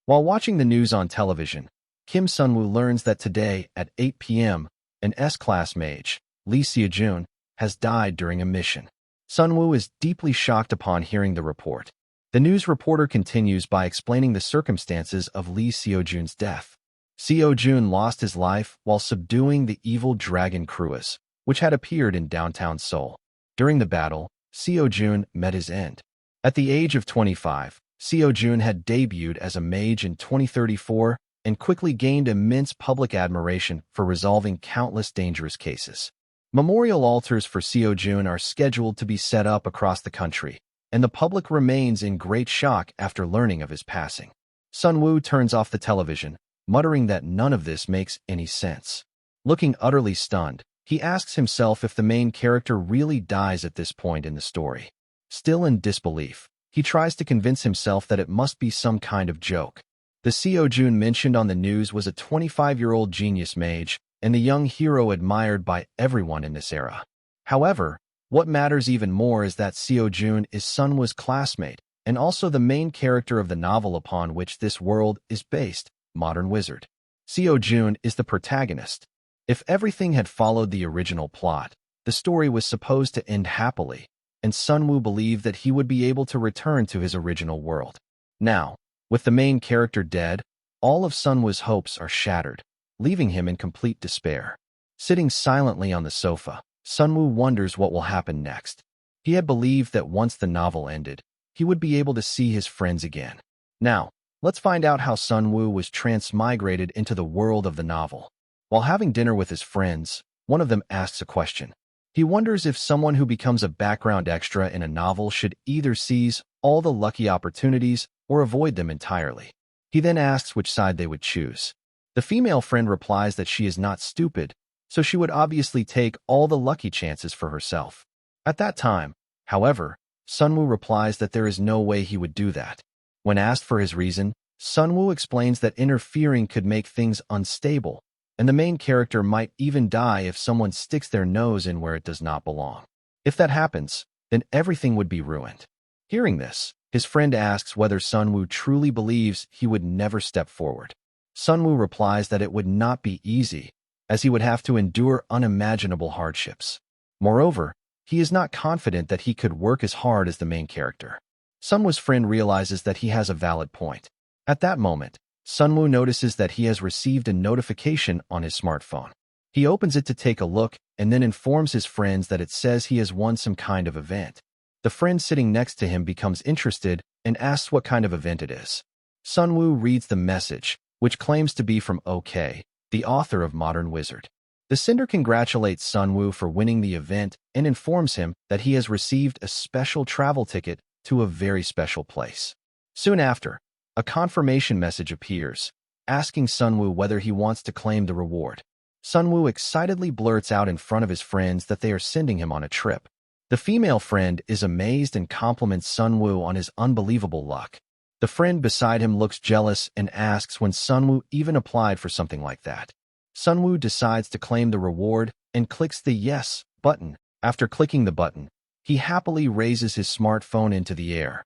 While watching the news on television, Kim Sunwoo learns that today at 8 p.m., an S-class mage, Lee Siojun, has died during a mission. Sunwoo is deeply shocked upon hearing the report. The news reporter continues by explaining the circumstances of Lee Siojun's death. Siojun lost his life while subduing the evil dragon Cruas, which had appeared in downtown Seoul. During the battle, Siojun met his end. At the age of 25, Siojun had debuted as a mage in 2034 and quickly gained immense public admiration for resolving countless dangerous cases. Memorial altars for Siojun are scheduled to be set up across the country, and the public remains in great shock after learning of his passing. Sunwoo turns off the television, muttering that none of this makes any sense. Looking utterly stunned, he asks himself if the main character really dies at this point in the story. Still in disbelief, he tries to convince himself that it must be some kind of joke. The Siojun mentioned on the news was a 25-year-old genius mage and the young hero admired by everyone in this era. However, what matters even more is that Siojun is Sunwoo's classmate and also the main character of the novel upon which this world is based, Modern Wizard. Siojun is the protagonist. If everything had followed the original plot, the story was supposed to end happily, and Sunwoo believed that he would be able to return to his original world. Now, with the main character dead, all of Sunwoo's hopes are shattered, leaving him in complete despair. Sitting silently on the sofa, Sunwoo wonders what will happen next. He had believed that once the novel ended, he would be able to see his friends again. Now, let's find out how Sunwoo was transmigrated into the world of the novel. While having dinner with his friends, one of them asks a question. He wonders if someone who becomes a background extra in a novel should either seize all the lucky opportunities or avoid them entirely. He then asks which side they would choose. The female friend replies that she is not stupid, so she would obviously take all the lucky chances for herself. At that time, however, Sunwoo replies that there is no way he would do that. When asked for his reason, Sunwoo explains that interfering could make things unstable, and the main character might even die if someone sticks their nose in where it does not belong. If that happens, then everything would be ruined. Hearing this, his friend asks whether Sunwoo truly believes he would never step forward. Sunwoo replies that it would not be easy, as he would have to endure unimaginable hardships. Moreover, he is not confident that he could work as hard as the main character. Sunwoo's friend realizes that he has a valid point. At that moment, Sunwoo notices that he has received a notification on his smartphone. He opens it to take a look and then informs his friends that it says he has won some kind of event. The friend sitting next to him becomes interested and asks what kind of event it is. Sunwoo reads the message, which claims to be from OK, the author of Modern Wizard. The sender congratulates Sunwoo for winning the event and informs him that he has received a special travel ticket to a very special place. Soon after, a confirmation message appears, asking Sunwoo whether he wants to claim the reward. Sunwoo excitedly blurts out in front of his friends that they are sending him on a trip. The female friend is amazed and compliments Sunwoo on his unbelievable luck. The friend beside him looks jealous and asks when Sunwoo even applied for something like that. Sunwoo decides to claim the reward and clicks the Yes button. After clicking the button, he happily raises his smartphone into the air.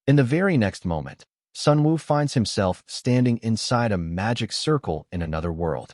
In the very next moment, Sunwoo finds himself standing inside a magic circle in another world.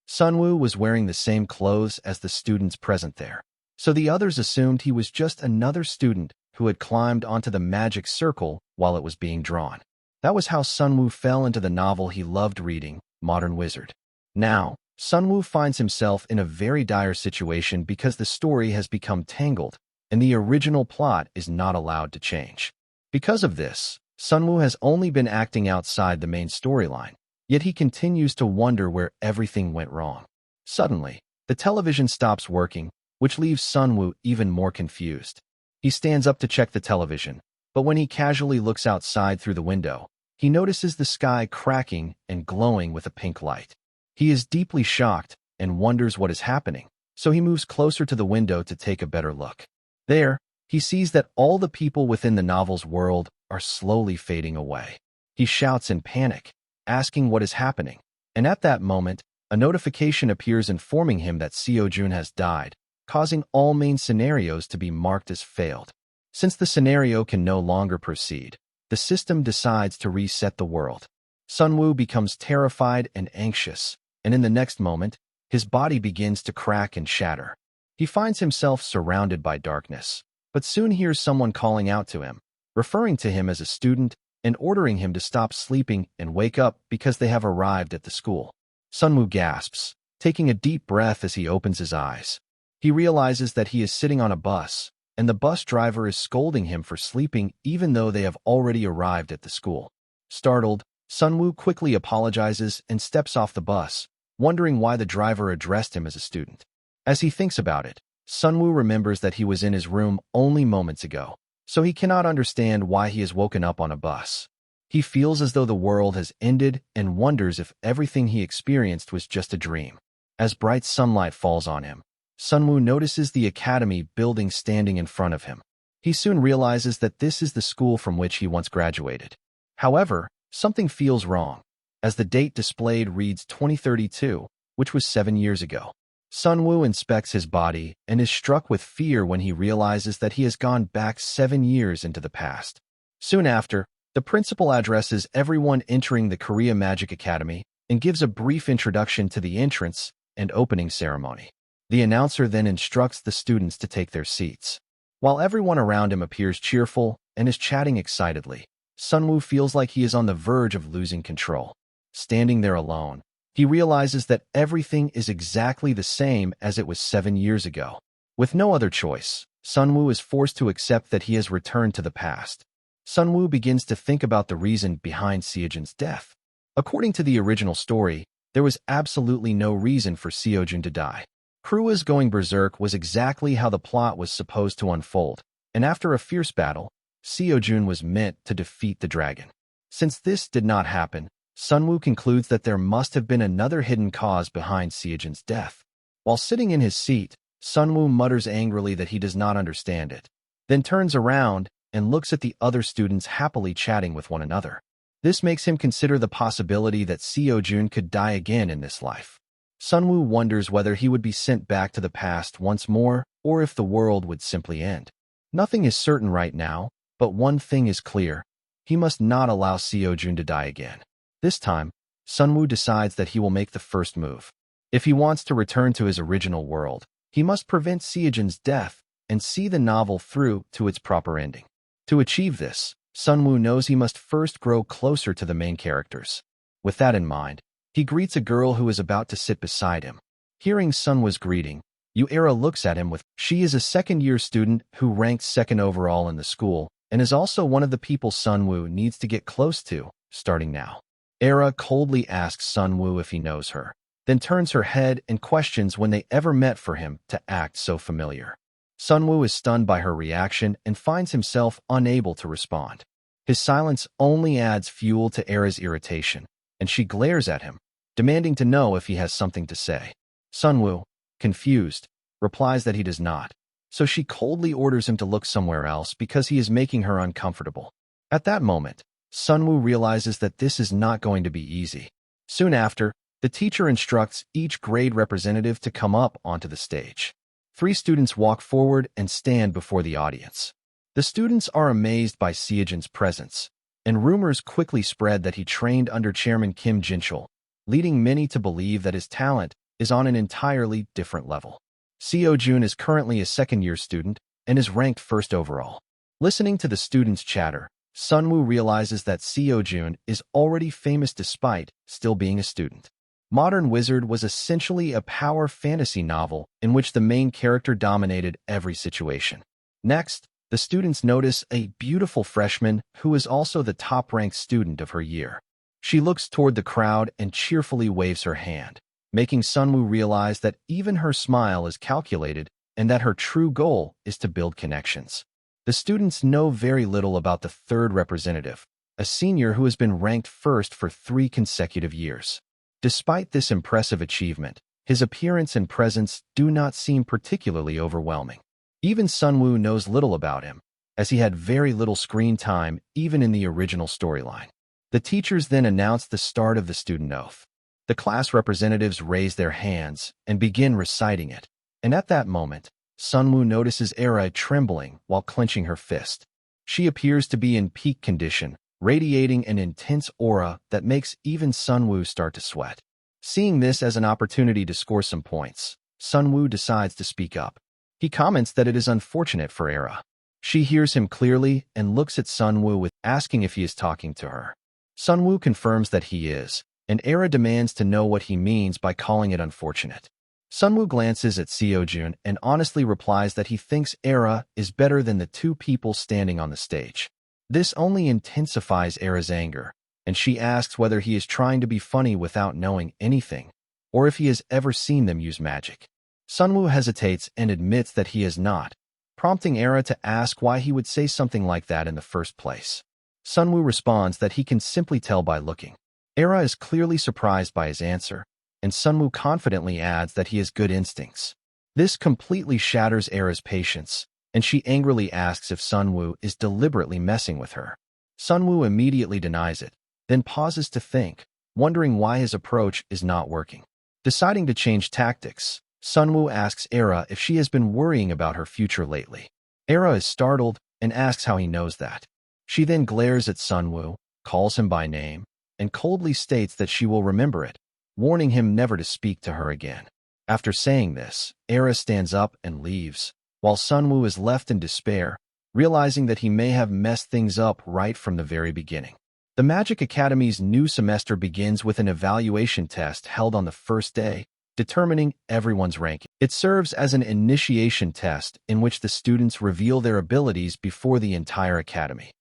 Sunwoo was wearing the same clothes as the students present there, so the others assumed he was just another student who had climbed onto the magic circle while it was being drawn. That was how Sunwoo fell into the novel he loved reading, Modern Wizard. Now, Sunwoo finds himself in a very dire situation because the story has become tangled, and the original plot is not allowed to change. Because of this, Sunwoo has only been acting outside the main storyline, yet he continues to wonder where everything went wrong. Suddenly, the television stops working, which leaves Sunwoo even more confused. He stands up to check the television, but when he casually looks outside through the window, he notices the sky cracking and glowing with a pink light. He is deeply shocked and wonders what is happening, so he moves closer to the window to take a better look. There, he sees that all the people within the novel's world are slowly fading away. He shouts in panic, asking what is happening, and at that moment, a notification appears informing him that Siojun has died, causing all main scenarios to be marked as failed. Since the scenario can no longer proceed, the system decides to reset the world. Sunwoo becomes terrified and anxious, and in the next moment, his body begins to crack and shatter. He finds himself surrounded by darkness, but soon hears someone calling out to him, referring to him as a student and ordering him to stop sleeping and wake up because they have arrived at the school. Sunwoo gasps, taking a deep breath as he opens his eyes. He realizes that he is sitting on a bus, and the bus driver is scolding him for sleeping even though they have already arrived at the school. Startled, Sunwoo quickly apologizes and steps off the bus, wondering why the driver addressed him as a student. As he thinks about it, Sunwoo remembers that he was in his room only moments ago, so he cannot understand why he has woken up on a bus. He feels as though the world has ended and wonders if everything he experienced was just a dream. As bright sunlight falls on him, Sunwoo notices the academy building standing in front of him. He soon realizes that this is the school from which he once graduated. However, something feels wrong, as the date displayed reads 2032, which was 7 years ago. Sunwoo inspects his body and is struck with fear when he realizes that he has gone back 7 years into the past. Soon after, the principal addresses everyone entering the Korea Magic Academy and gives a brief introduction to the entrance and opening ceremony. The announcer then instructs the students to take their seats. While everyone around him appears cheerful and is chatting excitedly, Sunwoo feels like he is on the verge of losing control. Standing there alone, he realizes that everything is exactly the same as it was 7 years ago. With no other choice, Sunwoo is forced to accept that he has returned to the past. Sunwoo begins to think about the reason behind Siojun's death. According to the original story, there was absolutely no reason for Siojun to die. Krua's going berserk was exactly how the plot was supposed to unfold, and after a fierce battle, Siojun was meant to defeat the dragon. Since this did not happen, Sunwoo concludes that there must have been another hidden cause behind Siojun's death. While sitting in his seat, Sunwoo mutters angrily that he does not understand it, then turns around and looks at the other students happily chatting with one another. This makes him consider the possibility that Siojun could die again in this life. Sunwoo wonders whether he would be sent back to the past once more or if the world would simply end. Nothing is certain right now, but one thing is clear. He must not allow Siojun to die again. This time, Sunwoo decides that he will make the first move. If he wants to return to his original world, he must prevent Siojun's death and see the novel through to its proper ending. To achieve this, Sunwoo knows he must first grow closer to the main characters. With that in mind, he greets a girl who is about to sit beside him. Hearing Sunwoo's greeting, Yuera looks at him with, she is a second-year student who ranked second overall in the school and is also one of the people Sunwoo needs to get close to, starting now. Era coldly asks Sunwoo if he knows her, then turns her head and questions when they ever met for him to act so familiar. Sunwoo is stunned by her reaction and finds himself unable to respond. His silence only adds fuel to Era's irritation, and she glares at him, demanding to know if he has something to say. Sunwoo, confused, replies that he does not, so she coldly orders him to look somewhere else because he is making her uncomfortable. At that moment, Sunwoo realizes that this is not going to be easy. Soon after, the teacher instructs each grade representative to come up onto the stage. 3 students walk forward and stand before the audience. The students are amazed by Siojun's presence, and rumors quickly spread that he trained under Chairman Kim Jinchul, leading many to believe that his talent is on an entirely different level. Siojun is currently a second-year student and is ranked first overall. Listening to the students' chatter, Sunwoo realizes that Siojun is already famous despite still being a student. Modern Wizard was essentially a power fantasy novel in which the main character dominated every situation. Next, the students notice a beautiful freshman who is also the top-ranked student of her year. She looks toward the crowd and cheerfully waves her hand, making Sunwoo realize that even her smile is calculated and that her true goal is to build connections. The students know very little about the third representative, a senior who has been ranked first for 3 consecutive years. Despite this impressive achievement, his appearance and presence do not seem particularly overwhelming. Even Sunwoo knows little about him, as he had very little screen time even in the original storyline. The teachers then announce the start of the student oath. The class representatives raise their hands and begin reciting it, and at that moment, Sunwoo notices Era trembling while clenching her fist. She appears to be in peak condition, radiating an intense aura that makes even Sunwoo start to sweat. Seeing this as an opportunity to score some points, Sunwoo decides to speak up. He comments that it is unfortunate for Era. She hears him clearly and looks at Sunwoo with asking if he is talking to her. Sunwoo confirms that he is, and Era demands to know what he means by calling it unfortunate. Sunwoo glances at Siojun and honestly replies that he thinks Era is better than the two people standing on the stage. This only intensifies Era's anger, and she asks whether he is trying to be funny without knowing anything, or if he has ever seen them use magic. Sunwoo hesitates and admits that he has not, prompting Era to ask why he would say something like that in the first place. Sunwoo responds that he can simply tell by looking. Era is clearly surprised by his answer, and Sunwoo confidently adds that he has good instincts. This completely shatters Era's patience, and she angrily asks if Sunwoo is deliberately messing with her. Sunwoo immediately denies it, then pauses to think, wondering why his approach is not working. Deciding to change tactics, Sunwoo asks Era if she has been worrying about her future lately. Era is startled and asks how he knows that. She then glares at Sunwoo, calls him by name, and coldly states that she will remember it, warning him never to speak to her again. After saying this, Era stands up and leaves, while Sunwoo is left in despair, realizing that he may have messed things up right from the very beginning. The Magic Academy's new semester begins with an evaluation test held on the first day, determining everyone's ranking. It serves as an initiation test in which the students reveal their abilities before the entire academy.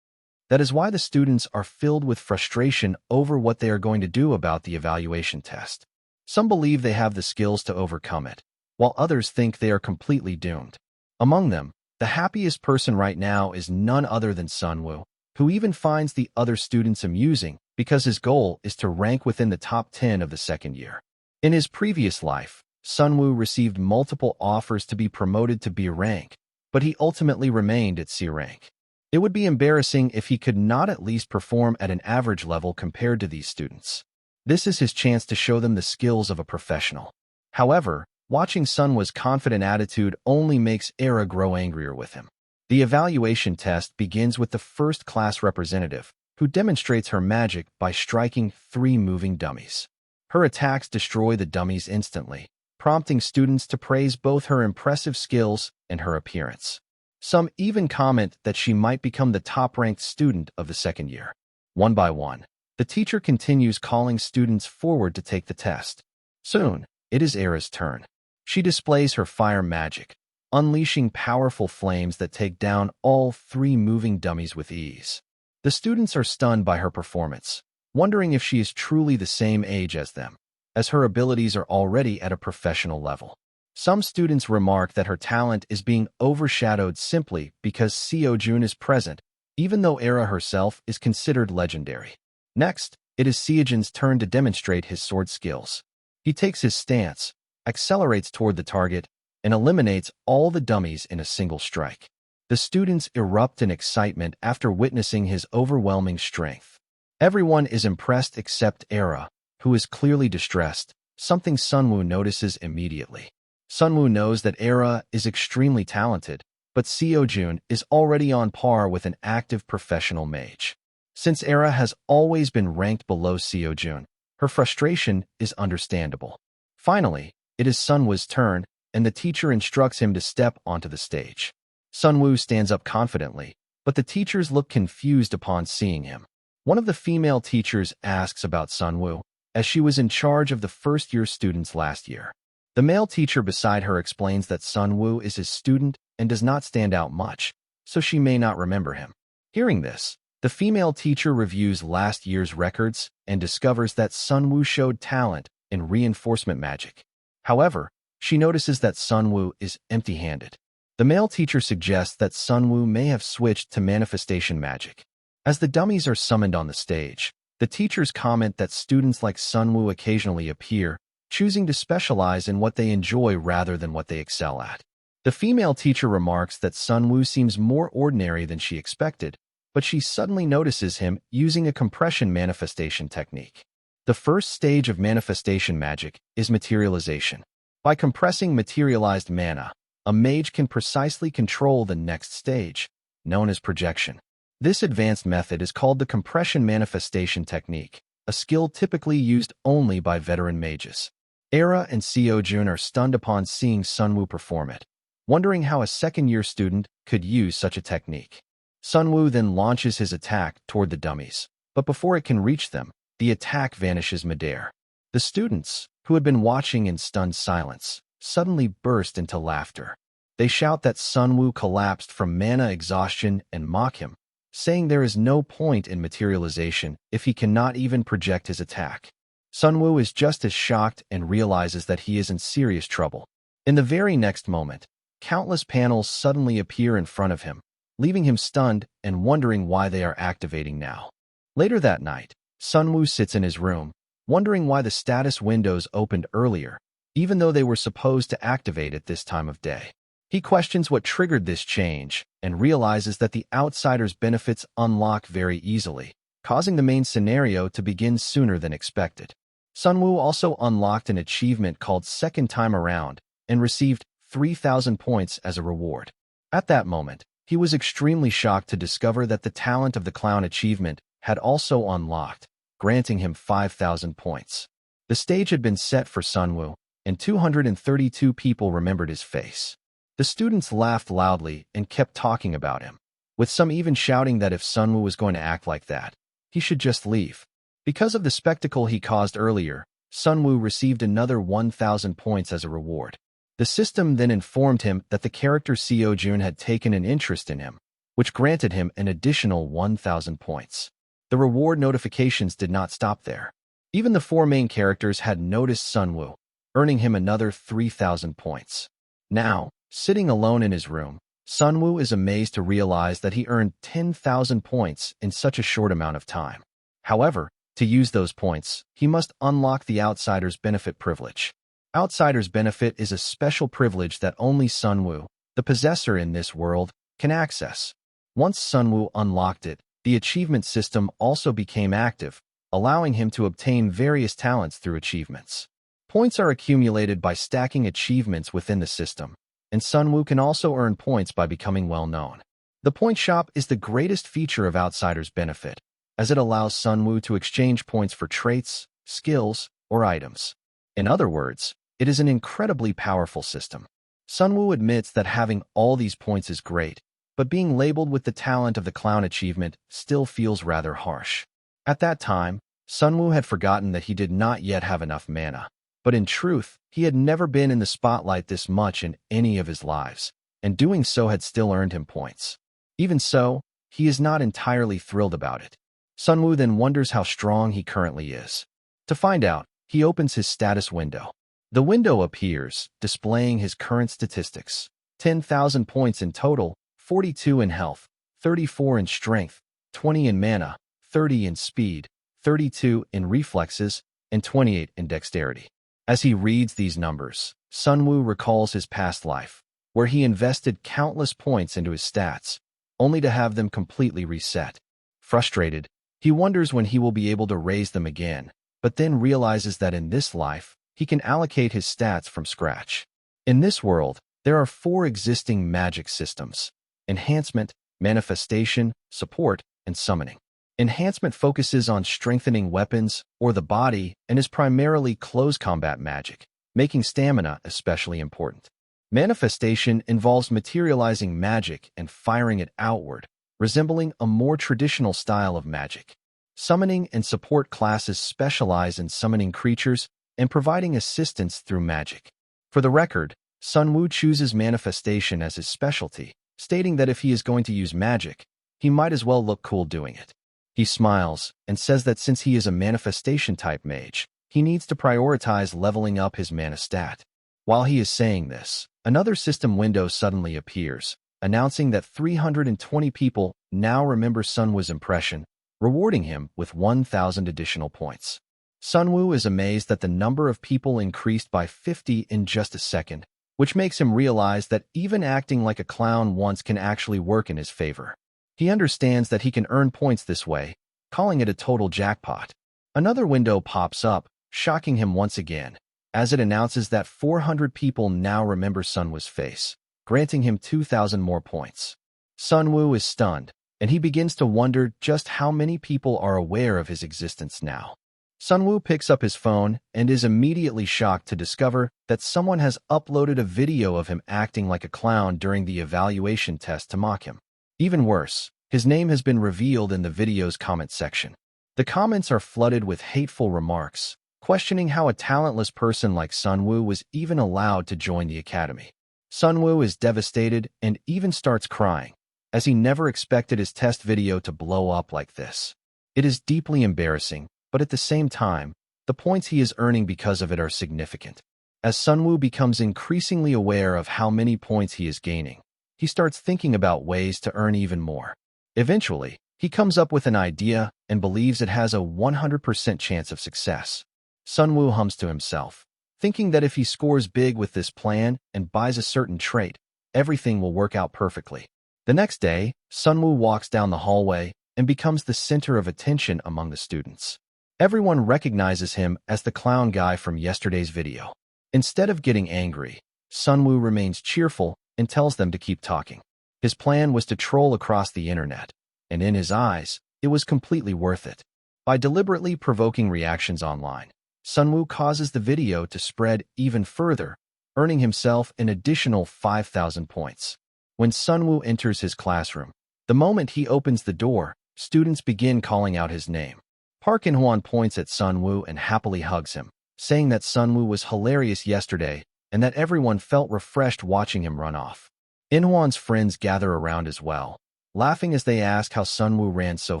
That is why the students are filled with frustration over what they are going to do about the evaluation test. Some believe they have the skills to overcome it, while others think they are completely doomed. Among them, the happiest person right now is none other than Sunwoo, who even finds the other students amusing because his goal is to rank within the top 10 of the second year. In his previous life, Sunwoo received multiple offers to be promoted to B rank, but he ultimately remained at C rank. It would be embarrassing if he could not at least perform at an average level compared to these students. This is his chance to show them the skills of a professional. However, watching Sunwoo's confident attitude only makes Era grow angrier with him. The evaluation test begins with the first class representative, who demonstrates her magic by striking 3 moving dummies. Her attacks destroy the dummies instantly, prompting students to praise both her impressive skills and her appearance. Some even comment that she might become the top-ranked student of the second year. One by one, the teacher continues calling students forward to take the test. Soon, it is Era's turn. She displays her fire magic, unleashing powerful flames that take down all 3 moving dummies with ease. The students are stunned by her performance, wondering if she is truly the same age as them, as her abilities are already at a professional level. Some students remark that her talent is being overshadowed simply because Siojun is present, even though Era herself is considered legendary. Next, it is Siojun's turn to demonstrate his sword skills. He takes his stance, accelerates toward the target, and eliminates all the dummies in a single strike. The students erupt in excitement after witnessing his overwhelming strength. Everyone is impressed except Era, who is clearly distressed, something Sunwoo notices immediately. Sunwoo knows that Era is extremely talented, but Siojun is already on par with an active professional mage. Since Era has always been ranked below Siojun, her frustration is understandable. Finally, it is Sunwoo's turn, and the teacher instructs him to step onto the stage. Sunwoo stands up confidently, but the teachers look confused upon seeing him. One of the female teachers asks about Sunwoo, as she was in charge of the first-year students last year. The male teacher beside her explains that Sunwoo is his student and does not stand out much, so she may not remember him. Hearing this, the female teacher reviews last year's records and discovers that Sunwoo showed talent in reinforcement magic. However, she notices that Sunwoo is empty-handed. The male teacher suggests that Sunwoo may have switched to manifestation magic. As the dummies are summoned on the stage, the teachers comment that students like Sunwoo occasionally appear, choosing to specialize in what they enjoy rather than what they excel at. The female teacher remarks that Sunwoo seems more ordinary than she expected, but she suddenly notices him using a compression manifestation technique. The first stage of manifestation magic is materialization. By compressing materialized mana, a mage can precisely control the next stage, known as projection. This advanced method is called the compression manifestation technique, a skill typically used only by veteran mages. Era and Siojun are stunned upon seeing Sunwoo perform it, wondering how a second-year student could use such a technique. Sunwoo then launches his attack toward the dummies, but before it can reach them, the attack vanishes midair. The students, who had been watching in stunned silence, suddenly burst into laughter. They shout that Sunwoo collapsed from mana exhaustion and mock him, saying there is no point in materialization if he cannot even project his attack. Sunwoo is just as shocked and realizes that he is in serious trouble. In the very next moment, countless panels suddenly appear in front of him, leaving him stunned and wondering why they are activating now. Later that night, Sunwoo sits in his room, wondering why the status windows opened earlier, even though they were supposed to activate at this time of day. He questions what triggered this change and realizes that the outsider's benefits unlock very easily, causing the main scenario to begin sooner than expected. Sunwoo also unlocked an achievement called Second Time Around and received 3,000 points as a reward. At that moment, he was extremely shocked to discover that the Talent of the Clown achievement had also unlocked, granting him 5,000 points. The stage had been set for Sunwoo, and 232 people remembered his face. The students laughed loudly and kept talking about him, with some even shouting that if Sunwoo was going to act like that, he should just leave. Because of the spectacle he caused earlier, Sunwoo received another 1,000 points as a reward. The system then informed him that the character Siojun had taken an interest in him, which granted him an additional 1,000 points. The reward notifications did not stop there. Even the four main characters had noticed Sunwoo, earning him another 3,000 points. Now, sitting alone in his room, Sunwoo is amazed to realize that he earned 10,000 points in such a short amount of time. However, to use those points, he must unlock the Outsider's Benefit privilege. Outsider's Benefit is a special privilege that only Sunwoo, the possessor in this world, can access. Once Sunwoo unlocked it, the achievement system also became active, allowing him to obtain various talents through achievements. Points are accumulated by stacking achievements within the system, and Sunwoo can also earn points by becoming well-known. The point shop is the greatest feature of Outsider's Benefit, as it allows Sunwoo to exchange points for traits, skills, or items. In other words, it is an incredibly powerful system. Sunwoo admits that having all these points is great, but being labeled with the Talent of the Clown achievement still feels rather harsh. At that time, Sunwoo had forgotten that he did not yet have enough mana. But in truth, he had never been in the spotlight this much in any of his lives, and doing so had still earned him points. Even so, he is not entirely thrilled about it. Sunwoo then wonders how strong he currently is. To find out, he opens his status window. The window appears, displaying his current statistics: 10,000 points in total, 42 in health, 34 in strength, 20 in mana, 30 in speed, 32 in reflexes, and 28 in dexterity. As he reads these numbers, Sunwoo recalls his past life, where he invested countless points into his stats, only to have them completely reset. Frustrated, he wonders when he will be able to raise them again, but then realizes that in this life, he can allocate his stats from scratch. In this world, there are 4 existing magic systems: enhancement, manifestation, support, and summoning. Enhancement focuses on strengthening weapons or the body and is primarily close combat magic, making stamina especially important. Manifestation involves materializing magic and firing it outward, resembling a more traditional style of magic. Summoning and support classes specialize in summoning creatures and providing assistance through magic. For the record, Sunwoo chooses manifestation as his specialty, stating that if he is going to use magic, he might as well look cool doing it. He smiles and says that since he is a manifestation-type mage, he needs to prioritize leveling up his mana stat. While he is saying this, another system window suddenly appears, announcing that 320 people now remember Sunwoo's impression, rewarding him with 1,000 additional points. Sunwoo is amazed that the number of people increased by 50 in just a second, which makes him realize that even acting like a clown once can actually work in his favor. He understands that he can earn points this way, calling it a total jackpot. Another window pops up, shocking him once again, as it announces that 400 people now remember Sunwoo's face, granting him 2,000 more points. Sunwoo is stunned, and he begins to wonder just how many people are aware of his existence now. Sunwoo picks up his phone and is immediately shocked to discover that someone has uploaded a video of him acting like a clown during the evaluation test to mock him. Even worse, his name has been revealed in the video's comment section. The comments are flooded with hateful remarks, questioning how a talentless person like Sunwoo was even allowed to join the academy. Sunwoo is devastated and even starts crying, as he never expected his test video to blow up like this. It is deeply embarrassing, but at the same time, the points he is earning because of it are significant. As Sunwoo becomes increasingly aware of how many points he is gaining, he starts thinking about ways to earn even more. Eventually, he comes up with an idea and believes it has a 100% chance of success. Sunwoo hums to himself, thinking that if he scores big with this plan and buys a certain trait, everything will work out perfectly. The next day, Sunwoo walks down the hallway and becomes the center of attention among the students. Everyone recognizes him as the clown guy from yesterday's video. Instead of getting angry, Sunwoo remains cheerful and tells them to keep talking. His plan was to troll across the internet, and in his eyes, it was completely worth it. By deliberately provoking reactions online, Sunwoo causes the video to spread even further, earning himself an additional 5,000 points. When Sunwoo enters his classroom, the moment he opens the door, students begin calling out his name. Park In-hwan points at Sunwoo and happily hugs him, saying that Sunwoo was hilarious yesterday and that everyone felt refreshed watching him run off. In-hwan's friends gather around as well, laughing as they ask how Sunwoo ran so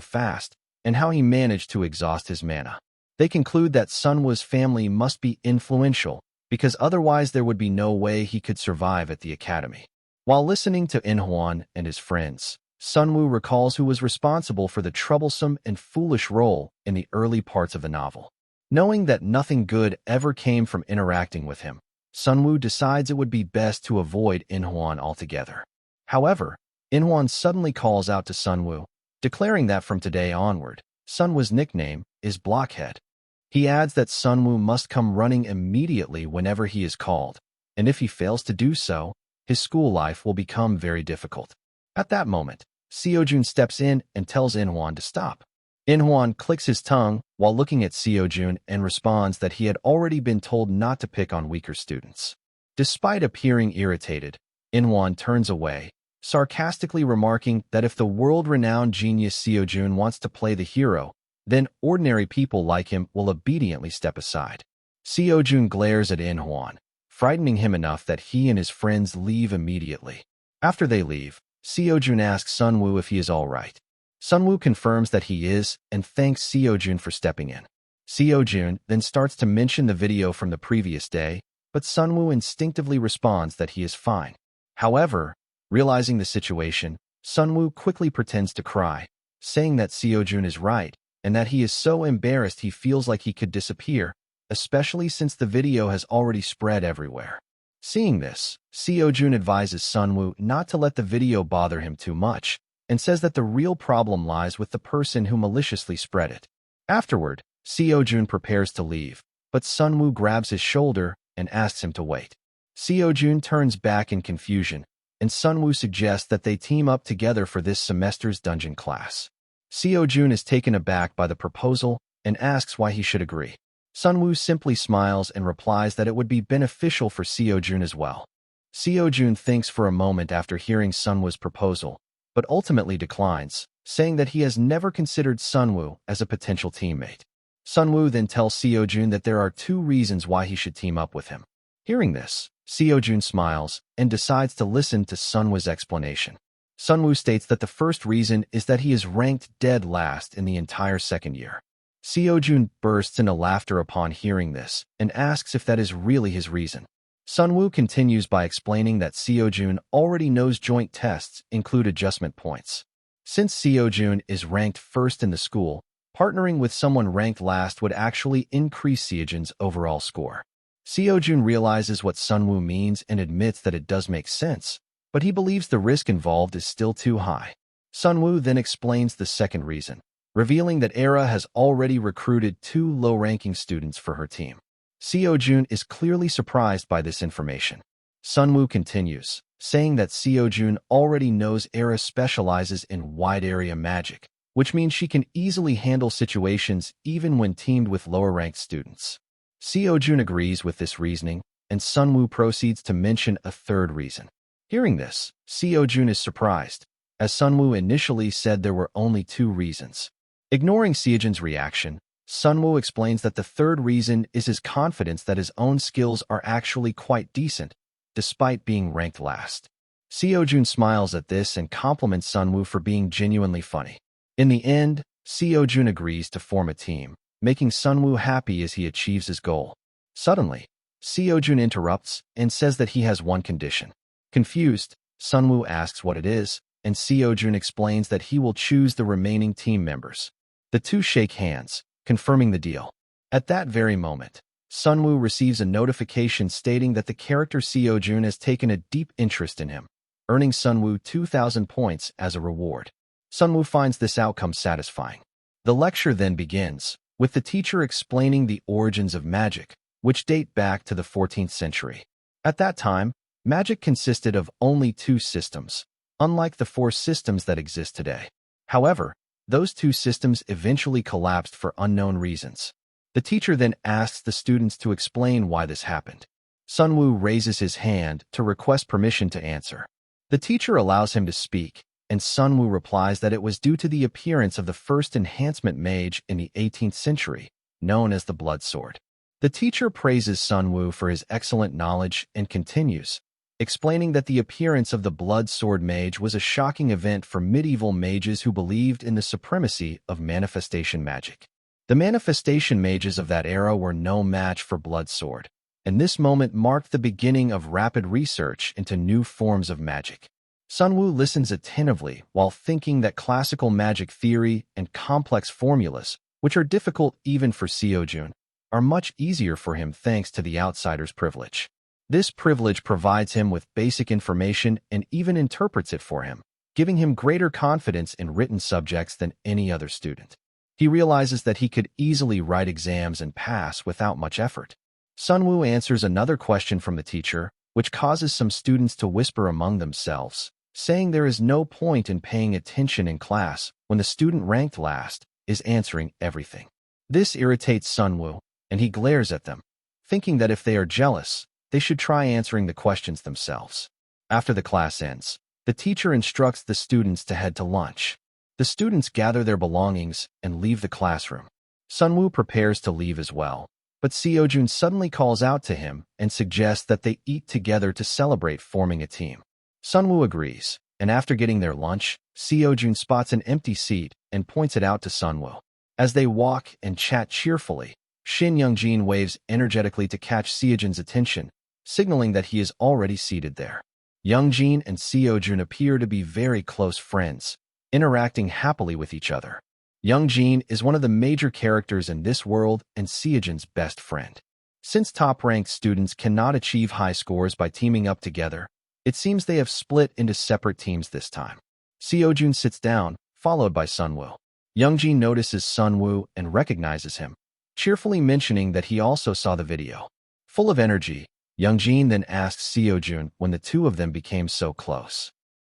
fast and how he managed to exhaust his mana. They conclude that Sunwoo's family must be influential because otherwise there would be no way he could survive at the academy. While listening to In-hwan and his friends, Sunwoo recalls who was responsible for the troublesome and foolish role in the early parts of the novel. Knowing that nothing good ever came from interacting with him, Sunwoo decides it would be best to avoid In-hwan altogether. However, In-hwan suddenly calls out to Sunwoo, declaring that from today onward, Sunwoo's nickname is Blockhead. He adds that Sunwoo must come running immediately whenever he is called, and if he fails to do so, his school life will become very difficult. At that moment, Siojun steps in and tells In-hwan to stop. In-hwan clicks his tongue while looking at Siojun and responds that he had already been told not to pick on weaker students. Despite appearing irritated, In-hwan turns away, sarcastically remarking that if the world-renowned genius Siojun wants to play the hero, then ordinary people like him will obediently step aside. Siojun glares at In-hwan, frightening him enough that he and his friends leave immediately. After they leave, Siojun asks Sunwoo if he is all right. Sunwoo confirms that he is and thanks Siojun for stepping in. Siojun then starts to mention the video from the previous day, but Sunwoo instinctively responds that he is fine. However, realizing the situation, Sunwoo quickly pretends to cry, saying that Siojun is right and that he is so embarrassed he feels like he could disappear, especially since the video has already spread everywhere. Seeing this, Siojun advises Sunwoo not to let the video bother him too much, and says that the real problem lies with the person who maliciously spread it. Afterward, Siojun prepares to leave, but Sunwoo grabs his shoulder and asks him to wait. Siojun turns back in confusion, and Sunwoo suggests that they team up together for this semester's dungeon class. Siojun is taken aback by the proposal and asks why he should agree. Sunwoo simply smiles and replies that it would be beneficial for Siojun as well. Siojun thinks for a moment after hearing Sunwoo's proposal, but ultimately declines, saying that he has never considered Sunwoo as a potential teammate. Sunwoo then tells Siojun that there are 2 reasons why he should team up with him. Hearing this, Siojun smiles and decides to listen to Sunwoo's explanation. Sunwoo states that the first reason is that he is ranked dead last in the entire second year. Siojun bursts into laughter upon hearing this and asks if that is really his reason. Sunwoo continues by explaining that Siojun already knows joint tests include adjustment points. Since Siojun is ranked first in the school, partnering with someone ranked last would actually increase Siojun's overall score. Siojun realizes what Sunwoo means and admits that it does make sense, but he believes the risk involved is still too high. Sunwoo then explains the second reason, revealing that Era has already recruited 2 low-ranking students for her team. Siojun is clearly surprised by this information. Sunwoo continues, saying that Siojun already knows Era specializes in wide-area magic, which means she can easily handle situations even when teamed with lower-ranked students. Siojun agrees with this reasoning, and Sunwoo proceeds to mention a third reason. Hearing this, Siojun is surprised, as Sunwoo initially said there were only 2 reasons. Ignoring Siojun's reaction, Sunwoo explains that the third reason is his confidence that his own skills are actually quite decent, despite being ranked last. Siojun smiles at this and compliments Sunwoo for being genuinely funny. In the end, Siojun agrees to form a team, making Sunwoo happy as he achieves his goal. Suddenly, Siojun interrupts and says that he has one condition. Confused, Sunwoo asks what it is, and Siojun explains that he will choose the remaining team members. The two shake hands, confirming the deal. At that very moment, Sunwoo receives a notification stating that the character Siojun has taken a deep interest in him, earning Sunwoo 2,000 points as a reward. Sunwoo finds this outcome satisfying. The lecture then begins, with the teacher explaining the origins of magic, which date back to the 14th century. At that time, magic consisted of only 2 systems, unlike the 4 systems that exist today. However, those 2 systems eventually collapsed for unknown reasons. The teacher then asks the students to explain why this happened. Sunwoo raises his hand to request permission to answer. The teacher allows him to speak, and Sunwoo replies that it was due to the appearance of the first enhancement mage in the 18th century, known as the Blood Sword. The teacher praises Sunwoo for his excellent knowledge and continues, explaining that the appearance of the Blood Sword mage was a shocking event for medieval mages who believed in the supremacy of manifestation magic. The manifestation mages of that era were no match for Blood Sword, and this moment marked the beginning of rapid research into new forms of magic. Sunwoo listens attentively while thinking that classical magic theory and complex formulas, which are difficult even for Siojun, are much easier for him thanks to the outsider's privilege. This privilege provides him with basic information and even interprets it for him, giving him greater confidence in written subjects than any other student. He realizes that he could easily write exams and pass without much effort. Sunwoo answers another question from the teacher, which causes some students to whisper among themselves, saying there is no point in paying attention in class when the student ranked last is answering everything. This irritates Sunwoo, and he glares at them, thinking that if they are jealous, they should try answering the questions themselves. After the class ends, the teacher instructs the students to head to lunch. The students gather their belongings and leave the classroom. Sunwoo prepares to leave as well, but Siojun suddenly calls out to him and suggests that they eat together to celebrate forming a team. Sunwoo agrees, and after getting their lunch, Siojun spots an empty seat and points it out to Sunwoo. As they walk and chat cheerfully, Shin Youngjin waves energetically to catch Siojun's attention, signaling that he is already seated there. Youngjin and Siojun appear to be very close friends, interacting happily with each other. Youngjin is one of the major characters in this world and Siojun's best friend. Since top-ranked students cannot achieve high scores by teaming up together, it seems they have split into separate teams this time. Siojun sits down, followed by Sunwoo. Youngjin notices Sunwoo and recognizes him, cheerfully mentioning that he also saw the video. Full of energy, Youngjin then asks Siojun when the two of them became so close.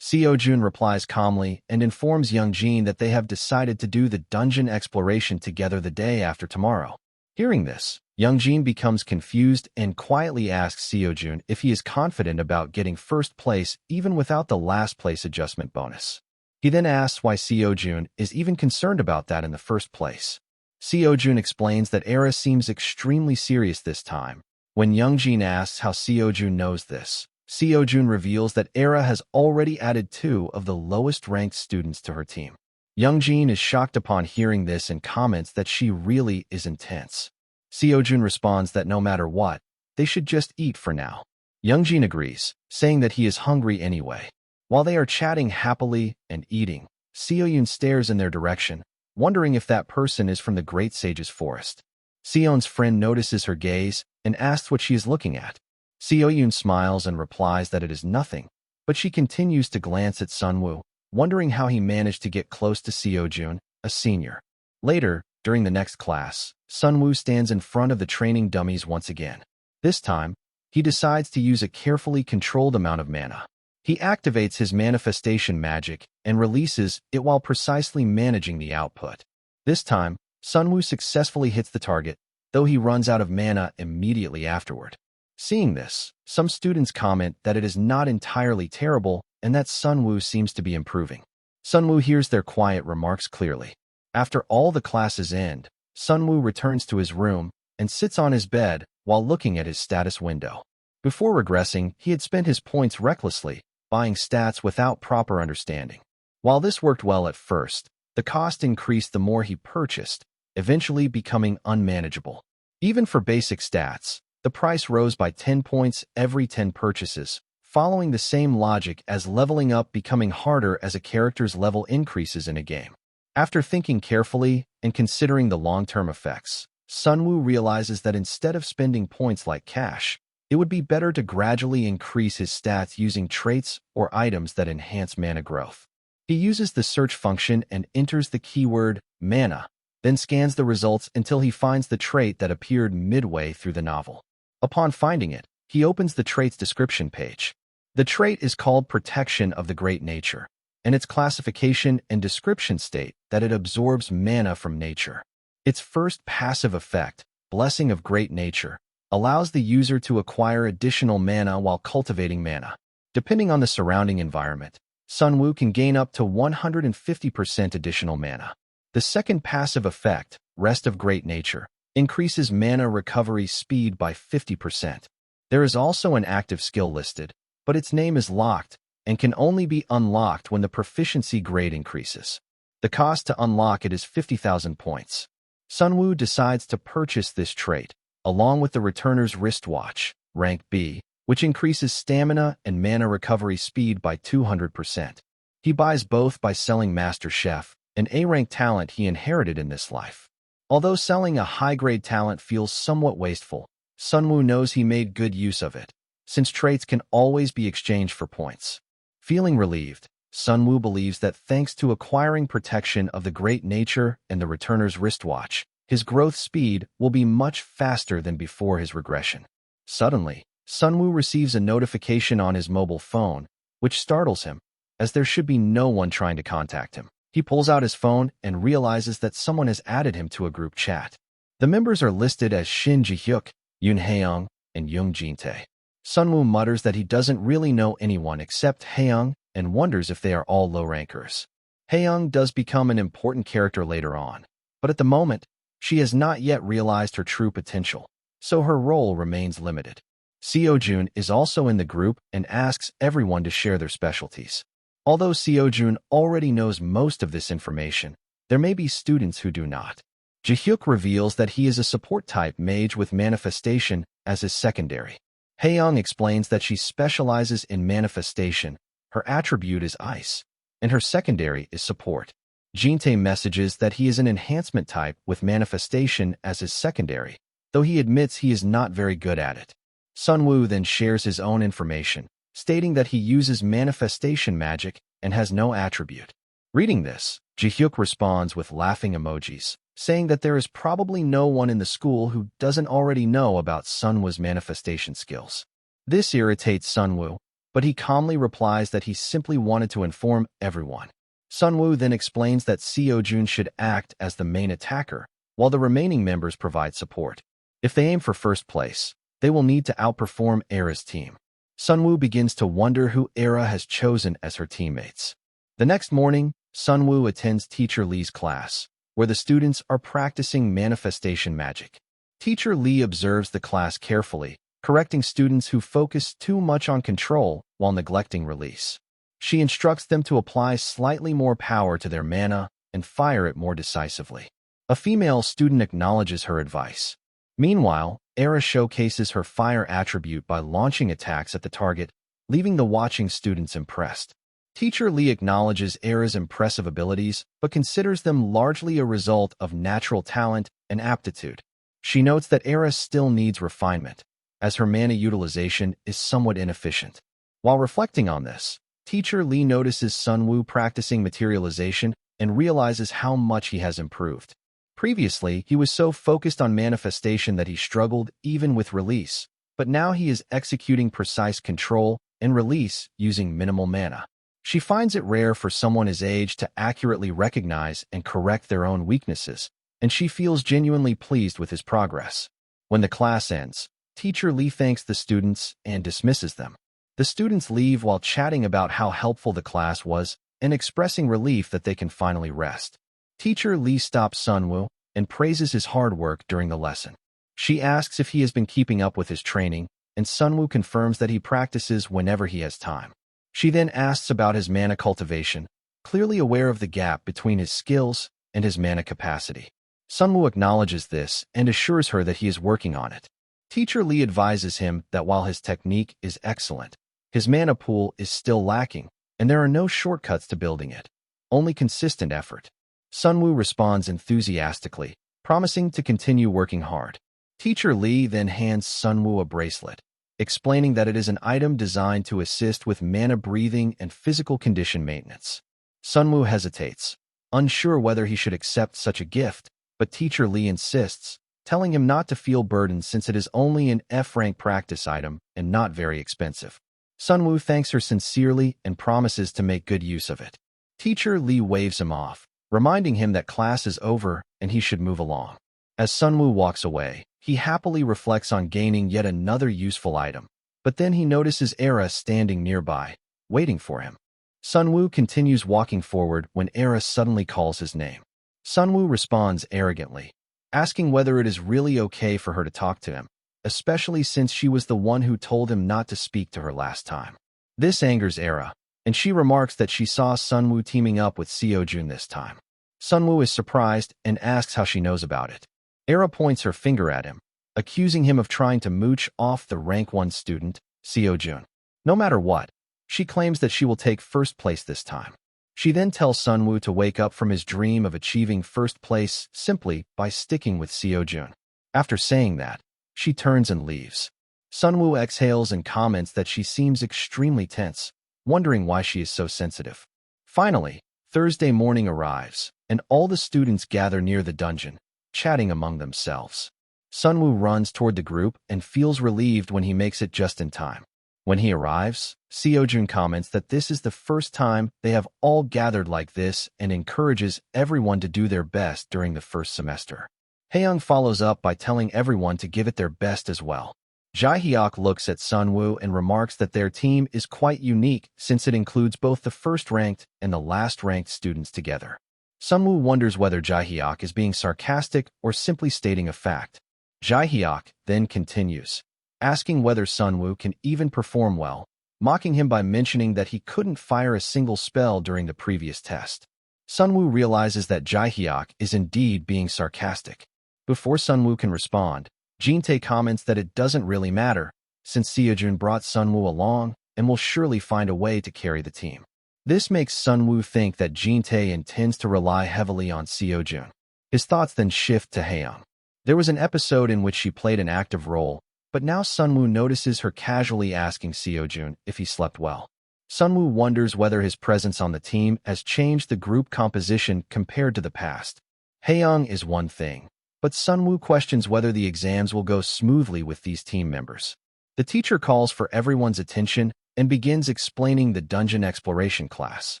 Siojun replies calmly and informs Youngjin that they have decided to do the dungeon exploration together the day after tomorrow. Hearing this, Youngjin becomes confused and quietly asks Siojun if he is confident about getting first place even without the last place adjustment bonus. He then asks why Siojun is even concerned about that in the first place. Siojun explains that Era seems extremely serious this time. When Youngjin asks how Siojun knows this, Siojun reveals that Era has already added 2 of the lowest-ranked students to her team. Youngjin is shocked upon hearing this and comments that she really is intense. Siojun responds that no matter what, they should just eat for now. Youngjin agrees, saying that he is hungry anyway. While they are chatting happily and eating, Siojun stares in their direction, wondering if that person is from the Great Sage's forest. Sion's friend notices her gaze and asks what she is looking at. Siojun smiles and replies that it is nothing, but she continues to glance at Sunwoo, wondering how he managed to get close to Siojun, a senior. Later, during the next class, Sunwoo stands in front of the training dummies once again. This time, he decides to use a carefully controlled amount of mana. He activates his manifestation magic and releases it while precisely managing the output. This time, Sunwoo successfully hits the target, though he runs out of mana immediately afterward. Seeing this, some students comment that it is not entirely terrible and that Sunwoo seems to be improving. Sunwoo hears their quiet remarks clearly. After all the classes end, Sunwoo returns to his room and sits on his bed while looking at his status window. Before regressing, he had spent his points recklessly, buying stats without proper understanding. While this worked well at first, the cost increased the more he purchased, eventually becoming unmanageable. Even for basic stats, the price rose by 10 points every 10 purchases, following the same logic as leveling up becoming harder as a character's level increases in a game. After thinking carefully and considering the long-term effects, Sunwoo realizes that instead of spending points like cash, it would be better to gradually increase his stats using traits or items that enhance mana growth. He uses the search function and enters the keyword mana, then scans the results until he finds the trait that appeared midway through the novel. Upon finding it, he opens the trait's description page. The trait is called Protection of the Great Nature, and its classification and description state that it absorbs mana from nature. Its first passive effect, Blessing of Great Nature, allows the user to acquire additional mana while cultivating mana. Depending on the surrounding environment, Sunwoo can gain up to 150% additional mana. The second passive effect, Rest of Great Nature, increases mana recovery speed by 50%. There is also an active skill listed, but its name is locked and can only be unlocked when the proficiency grade increases. The cost to unlock it is 50,000 points. Sunwoo decides to purchase this trait, along with the Returner's Wristwatch, rank B, which increases stamina and mana recovery speed by 200%. He buys both by selling Master Chef, an A-rank talent he inherited in this life. Although selling a high-grade talent feels somewhat wasteful, Sunwoo knows he made good use of it, since traits can always be exchanged for points. Feeling relieved, Sunwoo believes that thanks to acquiring Protection of the Great Nature and the Returner's Wristwatch, his growth speed will be much faster than before his regression. Suddenly, Sunwoo receives a notification on his mobile phone, which startles him, as there should be no one trying to contact him. He pulls out his phone and realizes that someone has added him to a group chat. The members are listed as Shin Ji-hyuk, Yoon Haeyoung, and Young Jin-tae. Sunwoo mutters that he doesn't really know anyone except Haeyoung and wonders if they are all low rankers. Haeyoung does become an important character later on, but at the moment, she has not yet realized her true potential, so her role remains limited. Siojun is also in the group and asks everyone to share their specialties. Although Siojun already knows most of this information, there may be students who do not. Ji-hyuk reveals that he is a support-type mage with manifestation as his secondary. Haeyoung explains that she specializes in manifestation, her attribute is ice, and her secondary is support. Jin-tae messages that he is an enhancement type with manifestation as his secondary, though he admits he is not very good at it. Sunwoo then shares his own information, stating that he uses manifestation magic and has no attribute. Reading this, Ji-hyuk responds with laughing emojis, saying that there is probably no one in the school who doesn't already know about Sunwoo's manifestation skills. This irritates Sunwoo, but he calmly replies that he simply wanted to inform everyone. Sunwoo then explains that Siojun should act as the main attacker, while the remaining members provide support. If they aim for first place, they will need to outperform Era's team. Sunwoo begins to wonder who Era has chosen as her teammates. The next morning, Sunwoo attends Teacher Lee's class, where the students are practicing manifestation magic. Teacher Lee observes the class carefully, correcting students who focus too much on control while neglecting release. She instructs them to apply slightly more power to their mana and fire it more decisively. A female student acknowledges her advice. Meanwhile, Era showcases her fire attribute by launching attacks at the target, leaving the watching students impressed. Teacher Lee acknowledges Era's impressive abilities, but considers them largely a result of natural talent and aptitude. She notes that Era still needs refinement, as her mana utilization is somewhat inefficient. While reflecting on this, Teacher Lee notices Sunwoo practicing materialization and realizes how much he has improved. Previously, he was so focused on manifestation that he struggled even with release, but now he is executing precise control and release using minimal mana. She finds it rare for someone his age to accurately recognize and correct their own weaknesses, and she feels genuinely pleased with his progress. When the class ends, Teacher Lee thanks the students and dismisses them. The students leave while chatting about how helpful the class was and expressing relief that they can finally rest. Teacher Lee stops Sunwoo and praises his hard work during the lesson. She asks if he has been keeping up with his training, and Sunwoo confirms that he practices whenever he has time. She then asks about his mana cultivation, clearly aware of the gap between his skills and his mana capacity. Sunwoo acknowledges this and assures her that he is working on it. Teacher Lee advises him that while his technique is excellent, his mana pool is still lacking, and there are no shortcuts to building it, only consistent effort. Sunwoo responds enthusiastically, promising to continue working hard. Teacher Lee then hands Sunwoo a bracelet, explaining that it is an item designed to assist with mana breathing and physical condition maintenance. Sunwoo hesitates, unsure whether he should accept such a gift, but Teacher Lee insists, telling him not to feel burdened since it is only an F-rank practice item and not very expensive. Sunwoo thanks her sincerely and promises to make good use of it. Teacher Lee waves him off, reminding him that class is over and he should move along. As Sunwoo walks away, he happily reflects on gaining yet another useful item, but then he notices Era standing nearby, waiting for him. Sunwoo continues walking forward when Era suddenly calls his name. Sunwoo responds arrogantly, asking whether it is really okay for her to talk to him, especially since she was the one who told him not to speak to her last time. This angers Era, and she remarks that she saw Sunwoo teaming up with Siojun this time. Sunwoo is surprised and asks how she knows about it. Era points her finger at him, accusing him of trying to mooch off the rank 1 student, Siojun. No matter what, she claims that she will take first place this time. She then tells Sunwoo to wake up from his dream of achieving first place simply by sticking with Siojun. After saying that, she turns and leaves. Sunwoo exhales and comments that she seems extremely tense, wondering why she is so sensitive. Finally, Thursday morning arrives, and all the students gather near the dungeon, chatting among themselves. Sunwoo runs toward the group and feels relieved when he makes it just in time. When he arrives, Siojun comments that this is the first time they have all gathered like this and encourages everyone to do their best during the first semester. Haeyoung follows up by telling everyone to give it their best as well. Jaehyuk looks at Sunwoo and remarks that their team is quite unique since it includes both the first-ranked and the last-ranked students together. Sunwoo wonders whether Jaehyuk is being sarcastic or simply stating a fact. Jaehyuk then continues, asking whether Sunwoo can even perform well, mocking him by mentioning that he couldn't fire a single spell during the previous test. Sunwoo realizes that Jaehyuk is indeed being sarcastic. Before Sunwoo can respond, Jin-tae comments that it doesn't really matter, since Siojun brought Sunwoo along and will surely find a way to carry the team. This makes Sunwoo think that Jin-tae intends to rely heavily on Siojun. His thoughts then shift to Haeyoung. There was an episode in which she played an active role, but now Sunwoo notices her casually asking Siojun if he slept well. Sunwoo wonders whether his presence on the team has changed the group composition compared to the past. Haeyoung is one thing, but Sunwoo questions whether the exams will go smoothly with these team members. The teacher calls for everyone's attention and begins explaining the dungeon exploration class.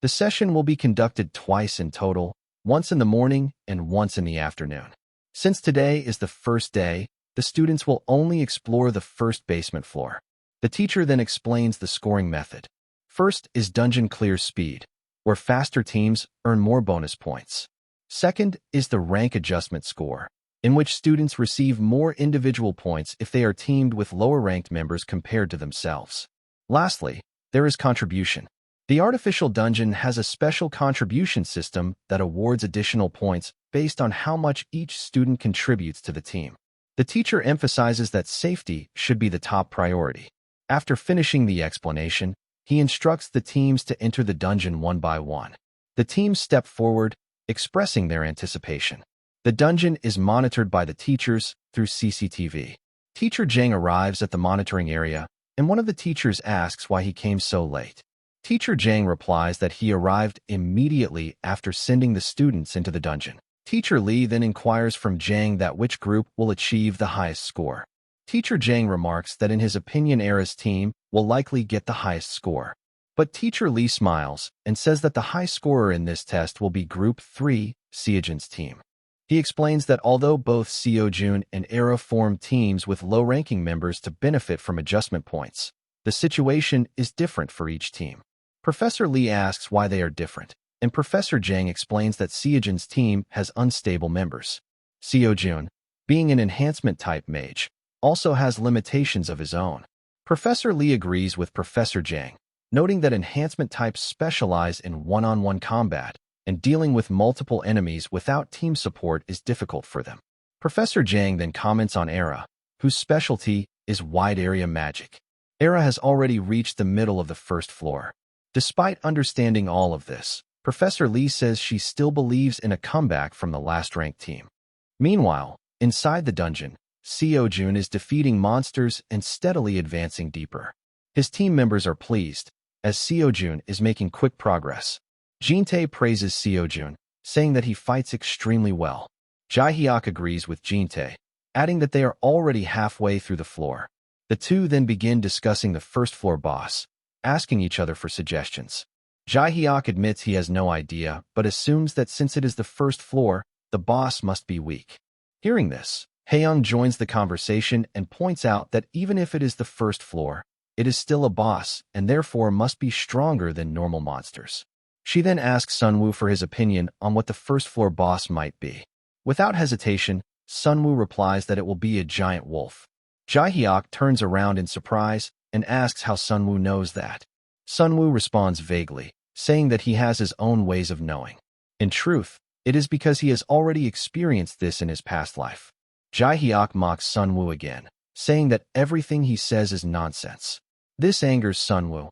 The session will be conducted twice in total, once in the morning and once in the afternoon. Since today is the first day, the students will only explore the first basement floor. The teacher then explains the scoring method. First is dungeon clear speed, where faster teams earn more bonus points. Second is the rank adjustment score, in which students receive more individual points if they are teamed with lower-ranked members compared to themselves. Lastly, there is contribution. The artificial dungeon has a special contribution system that awards additional points based on how much each student contributes to the team. The teacher emphasizes that safety should be the top priority. After finishing the explanation, he instructs the teams to enter the dungeon one by one. The teams step forward, expressing their anticipation. The dungeon is monitored by the teachers through CCTV. Teacher Jang arrives at the monitoring area, and one of the teachers asks why he came so late. Teacher Jang replies that he arrived immediately after sending the students into the dungeon. Teacher Lee then inquires from Jang that which group will achieve the highest score. Teacher Jang remarks that in his opinion Era's team will likely get the highest score. But Teacher Lee smiles and says that the high scorer in this test will be Group 3, Siojun's team. He explains that although both Siojun and Era form teams with low-ranking members to benefit from adjustment points, the situation is different for each team. Professor Lee asks why they are different, and Professor Jang explains that Siojun's team has unstable members. Siojun, being an enhancement-type mage, also has limitations of his own. Professor Lee agrees with Professor Jang, noting that enhancement types specialize in one-on-one combat, and dealing with multiple enemies without team support is difficult for them. Professor Jang then comments on Era, whose specialty is wide-area magic. Era has already reached the middle of the first floor. Despite understanding all of this, Professor Lee says she still believes in a comeback from the last-ranked team. Meanwhile, inside the dungeon, Siojun is defeating monsters and steadily advancing deeper. His team members are pleased, as Siojun is making quick progress. Jin-tae praises Siojun, saying that he fights extremely well. Jae-hyuk agrees with Jin-tae, adding that they are already halfway through the floor. The two then begin discussing the first-floor boss, asking each other for suggestions. Jae-hyuk admits he has no idea, but assumes that since it is the first floor, the boss must be weak. Hearing this, Haeyoung joins the conversation and points out that even if it is the first floor, it is still a boss and therefore must be stronger than normal monsters. She then asks Sunwoo for his opinion on what the first-floor boss might be. Without hesitation, Sunwoo replies that it will be a giant wolf. Jae-hyuk turns around in surprise and asks how Sunwoo knows that. Sunwoo responds vaguely, saying that he has his own ways of knowing. In truth, it is because he has already experienced this in his past life. Jae-hyuk mocks Sunwoo again, saying that everything he says is nonsense. This angers Sunwoo.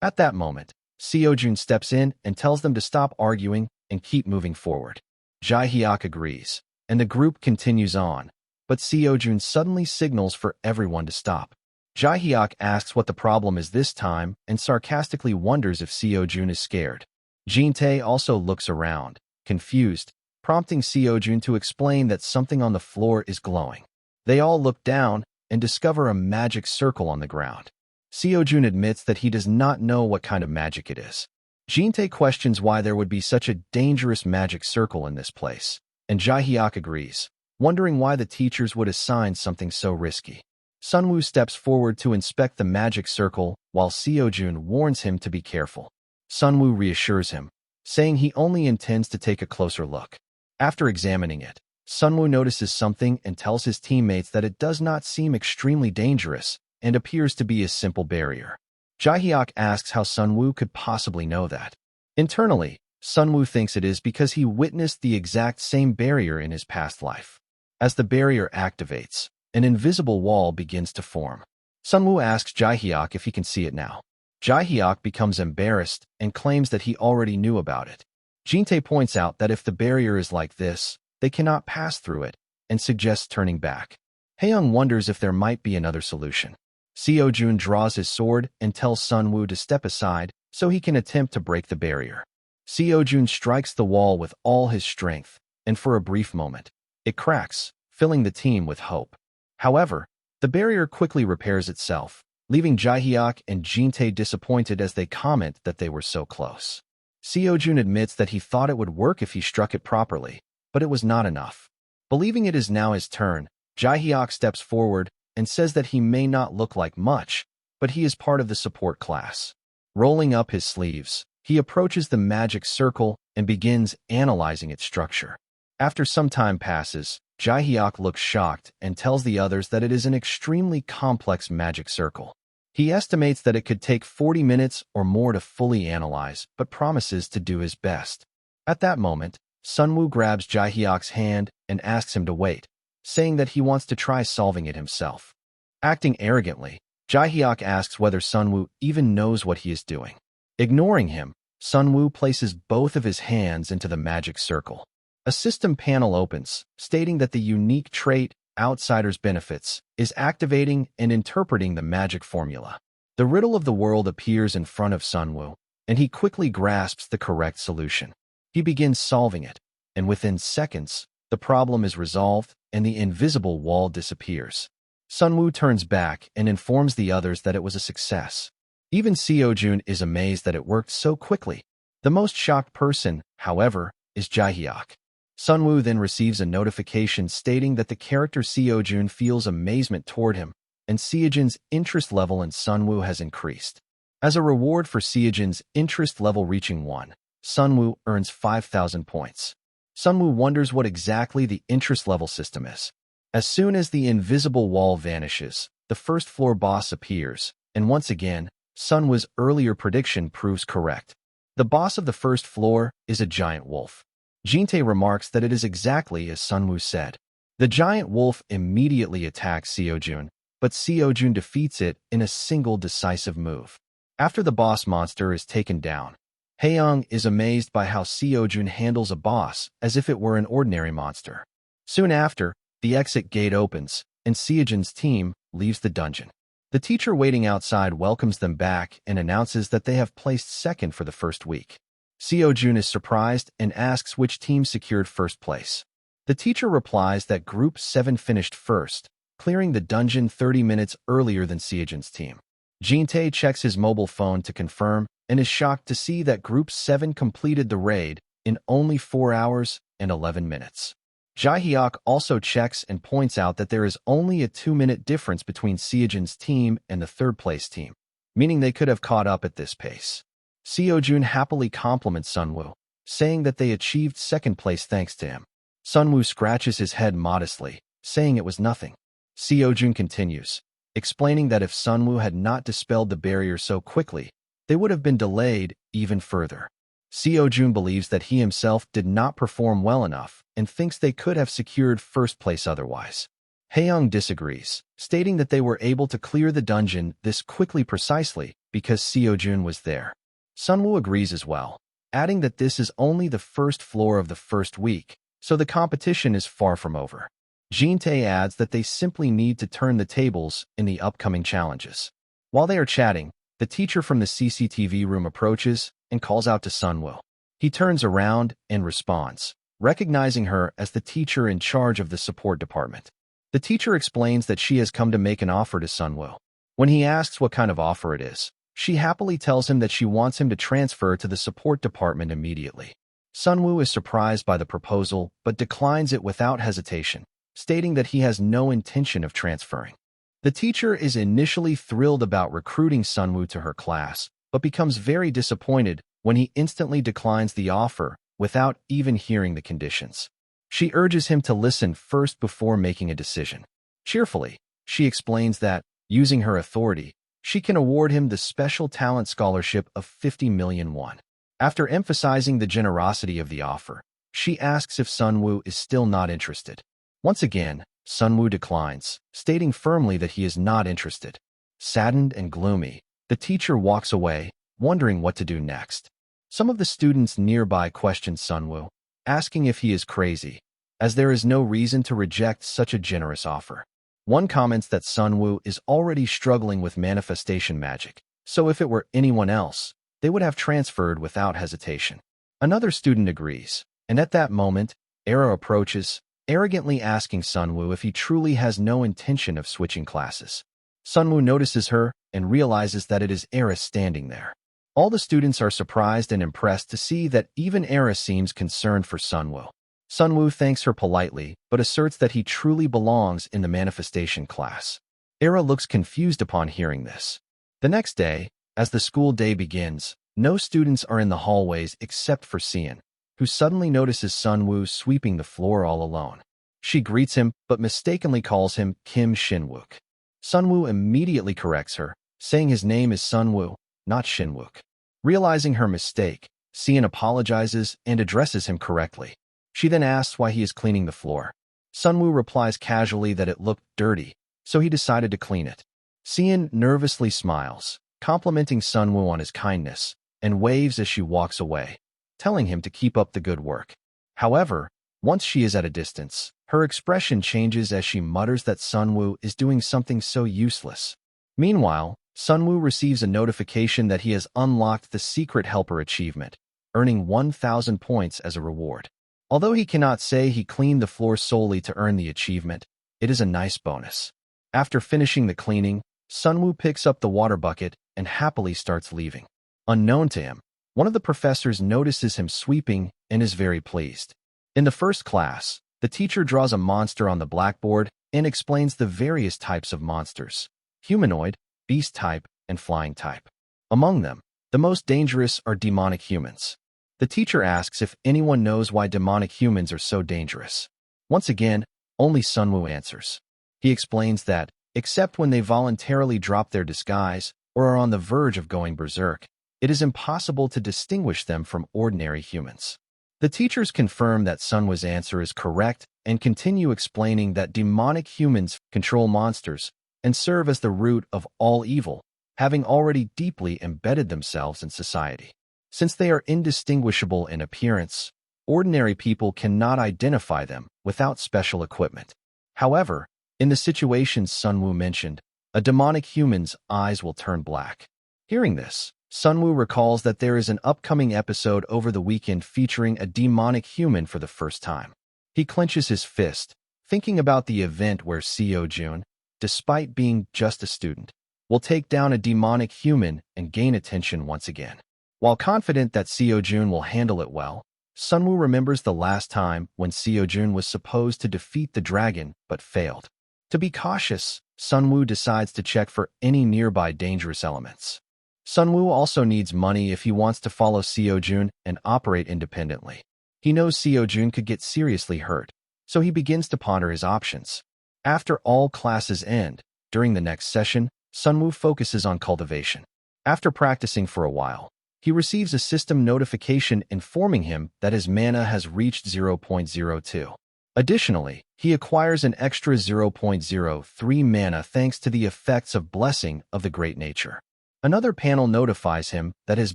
At that moment, Siojun steps in and tells them to stop arguing and keep moving forward. Jae-hyuk agrees, and the group continues on, but Siojun suddenly signals for everyone to stop. Jae-hyuk asks what the problem is this time and sarcastically wonders if Siojun is scared. Jin-tae also looks around, confused, prompting Siojun to explain that something on the floor is glowing. They all look down and discover a magic circle on the ground. Siojun admits that he does not know what kind of magic it is. Jin-tae questions why there would be such a dangerous magic circle in this place, and Jae-hyuk agrees, wondering why the teachers would assign something so risky. Sunwoo steps forward to inspect the magic circle while Siojun warns him to be careful. Sunwoo reassures him, saying he only intends to take a closer look. After examining it, Sunwoo notices something and tells his teammates that it does not seem extremely dangerous and appears to be a simple barrier. Jae-hyuk asks how Sunwoo could possibly know that. Internally, Sunwoo thinks it is because he witnessed the exact same barrier in his past life. As the barrier activates, an invisible wall begins to form. Sunwoo asks Jae-hyuk if he can see it now. Jae-hyuk becomes embarrassed and claims that he already knew about it. Jin-tae points out that if the barrier is like this, they cannot pass through it, and suggests turning back. Haeyoung wonders if there might be another solution. Siojun draws his sword and tells Sunwoo to step aside so he can attempt to break the barrier. Siojun strikes the wall with all his strength, and for a brief moment, it cracks, filling the team with hope. However, the barrier quickly repairs itself, leaving Jae-hyuk and Jin-tae disappointed as they comment that they were so close. Siojun admits that he thought it would work if he struck it properly, but it was not enough. Believing it is now his turn, Jae-hyuk steps forward and says that he may not look like much, but he is part of the support class. Rolling up his sleeves, he approaches the magic circle and begins analyzing its structure. After some time passes, Jae-hyuk looks shocked and tells the others that it is an extremely complex magic circle. He estimates that it could take 40 minutes or more to fully analyze, but promises to do his best. At that moment, Sunwoo grabs Jae-hyuk's hand and asks him to wait, saying that he wants to try solving it himself. Acting arrogantly, Jae-hyuk asks whether Sunwoo even knows what he is doing. Ignoring him, Sunwoo places both of his hands into the magic circle. A system panel opens, stating that the unique trait, Outsider's Benefits, is activating and interpreting the magic formula. The riddle of the world appears in front of Sunwoo, and he quickly grasps the correct solution. He begins solving it, and within seconds, the problem is resolved and the invisible wall disappears. Sunwoo turns back and informs the others that it was a success. Even Siojun is amazed that it worked so quickly. The most shocked person, however, is Jaehyuk. Sunwoo then receives a notification stating that the character Siojun feels amazement toward him, and Siojun's interest level in Sunwoo has increased. As a reward for Siojun's interest level reaching 1, Sunwoo earns 5,000 points. Sunwoo wonders what exactly the interest level system is. As soon as the invisible wall vanishes, the first floor boss appears, and once again, Sunwoo's earlier prediction proves correct. The boss of the first floor is a giant wolf. Jinte remarks that it is exactly as Sunwoo said. The giant wolf immediately attacks Siojun, but Siojun defeats it in a single decisive move. After the boss monster is taken down, Haeyoung is amazed by how Siojun handles a boss as if it were an ordinary monster. Soon after, the exit gate opens, and Siojun's team leaves the dungeon. The teacher waiting outside welcomes them back and announces that they have placed second for the first week. Siojun is surprised and asks which team secured first place. The teacher replies that Group 7 finished first, clearing the dungeon 30 minutes earlier than Siojun's team. Jinte checks his mobile phone to confirm and is shocked to see that Group 7 completed the raid in only 4 hours and 11 minutes. Jaehyuk also checks and points out that there is only a 2-minute difference between Siojun's team and the third-place team, meaning they could have caught up at this pace. Siojun happily compliments Sunwoo, saying that they achieved second place thanks to him. Sunwoo scratches his head modestly, saying it was nothing. Siojun continues, explaining that if Sunwoo had not dispelled the barrier so quickly, they would have been delayed even further. Siojun believes that he himself did not perform well enough and thinks they could have secured first place otherwise. Haeyoung disagrees, stating that they were able to clear the dungeon this quickly precisely because Siojun was there. Sunwoo agrees as well, adding that this is only the first floor of the first week, so the competition is far from over. Jinte adds that they simply need to turn the tables in the upcoming challenges. While they are chatting, the teacher from the CCTV room approaches and calls out to Sunwoo. He turns around and responds, recognizing her as the teacher in charge of the support department. The teacher explains that she has come to make an offer to Sunwoo. When he asks what kind of offer it is, she happily tells him that she wants him to transfer to the support department immediately. Sunwoo is surprised by the proposal but declines it without hesitation, stating that he has no intention of transferring. The teacher is initially thrilled about recruiting Sunwoo to her class, but becomes very disappointed when he instantly declines the offer without even hearing the conditions. She urges him to listen first before making a decision. Cheerfully, she explains that, using her authority, she can award him the Special Talent Scholarship of 50 million won. After emphasizing the generosity of the offer, she asks if Sunwoo is still not interested. Once again, Sunwoo declines, stating firmly that he is not interested. Saddened and gloomy, the teacher walks away, wondering what to do next. Some of the students nearby question Sunwoo, asking if he is crazy, as there is no reason to reject such a generous offer. One comments that Sunwoo is already struggling with manifestation magic, so if it were anyone else, they would have transferred without hesitation. Another student agrees, and at that moment, Era approaches, arrogantly asking Sunwoo if he truly has no intention of switching classes. Sunwoo notices her and realizes that it is Era standing there. All the students are surprised and impressed to see that even Era seems concerned for Sunwoo. Sunwoo thanks her politely, but asserts that he truly belongs in the manifestation class. Era looks confused upon hearing this. The next day, as the school day begins, no students are in the hallways except for Sian, who suddenly notices Sunwoo sweeping the floor all alone. She greets him, but mistakenly calls him Kim Shinwook. Sunwoo immediately corrects her, saying his name is Sunwoo, not Shinwook. Realizing her mistake, Sian apologizes and addresses him correctly. She then asks why he is cleaning the floor. Sunwoo replies casually that it looked dirty, so he decided to clean it. Sian nervously smiles, complimenting Sunwoo on his kindness, and waves as she walks away, telling him to keep up the good work. However, once she is at a distance, her expression changes as she mutters that Sunwoo is doing something so useless. Meanwhile, Sunwoo receives a notification that he has unlocked the Secret Helper achievement, earning 1,000 points as a reward. Although he cannot say he cleaned the floor solely to earn the achievement, it is a nice bonus. After finishing the cleaning, Sunwoo picks up the water bucket and happily starts leaving. Unknown to him, one of the professors notices him sweeping and is very pleased. In the first class, the teacher draws a monster on the blackboard and explains the various types of monsters: humanoid, beast type, and flying type. Among them, the most dangerous are demonic humans. The teacher asks if anyone knows why demonic humans are so dangerous. Once again, only Sunwoo answers. He explains that, except when they voluntarily drop their disguise or are on the verge of going berserk, it is impossible to distinguish them from ordinary humans. The teachers confirm that Sunwoo's answer is correct and continue explaining that demonic humans control monsters and serve as the root of all evil, having already deeply embedded themselves in society. Since they are indistinguishable in appearance, ordinary people cannot identify them without special equipment. However, in the situations Sunwoo mentioned, a demonic human's eyes will turn black. Hearing this, Sunwoo recalls that there is an upcoming episode over the weekend featuring a demonic human for the first time. He clenches his fist, thinking about the event where Siojun, despite being just a student, will take down a demonic human and gain attention once again. While confident that Siojun will handle it well, Sunwoo remembers the last time when Siojun was supposed to defeat the dragon but failed. To be cautious, Sunwoo decides to check for any nearby dangerous elements. Sunwoo also needs money if he wants to follow Siojun and operate independently. He knows Siojun could get seriously hurt, so he begins to ponder his options. After all classes end, during the next session, Sunwoo focuses on cultivation. After practicing for a while, he receives a system notification informing him that his mana has reached 0.02. Additionally, he acquires an extra 0.03 mana thanks to the effects of Blessing of the Great Nature. Another panel notifies him that his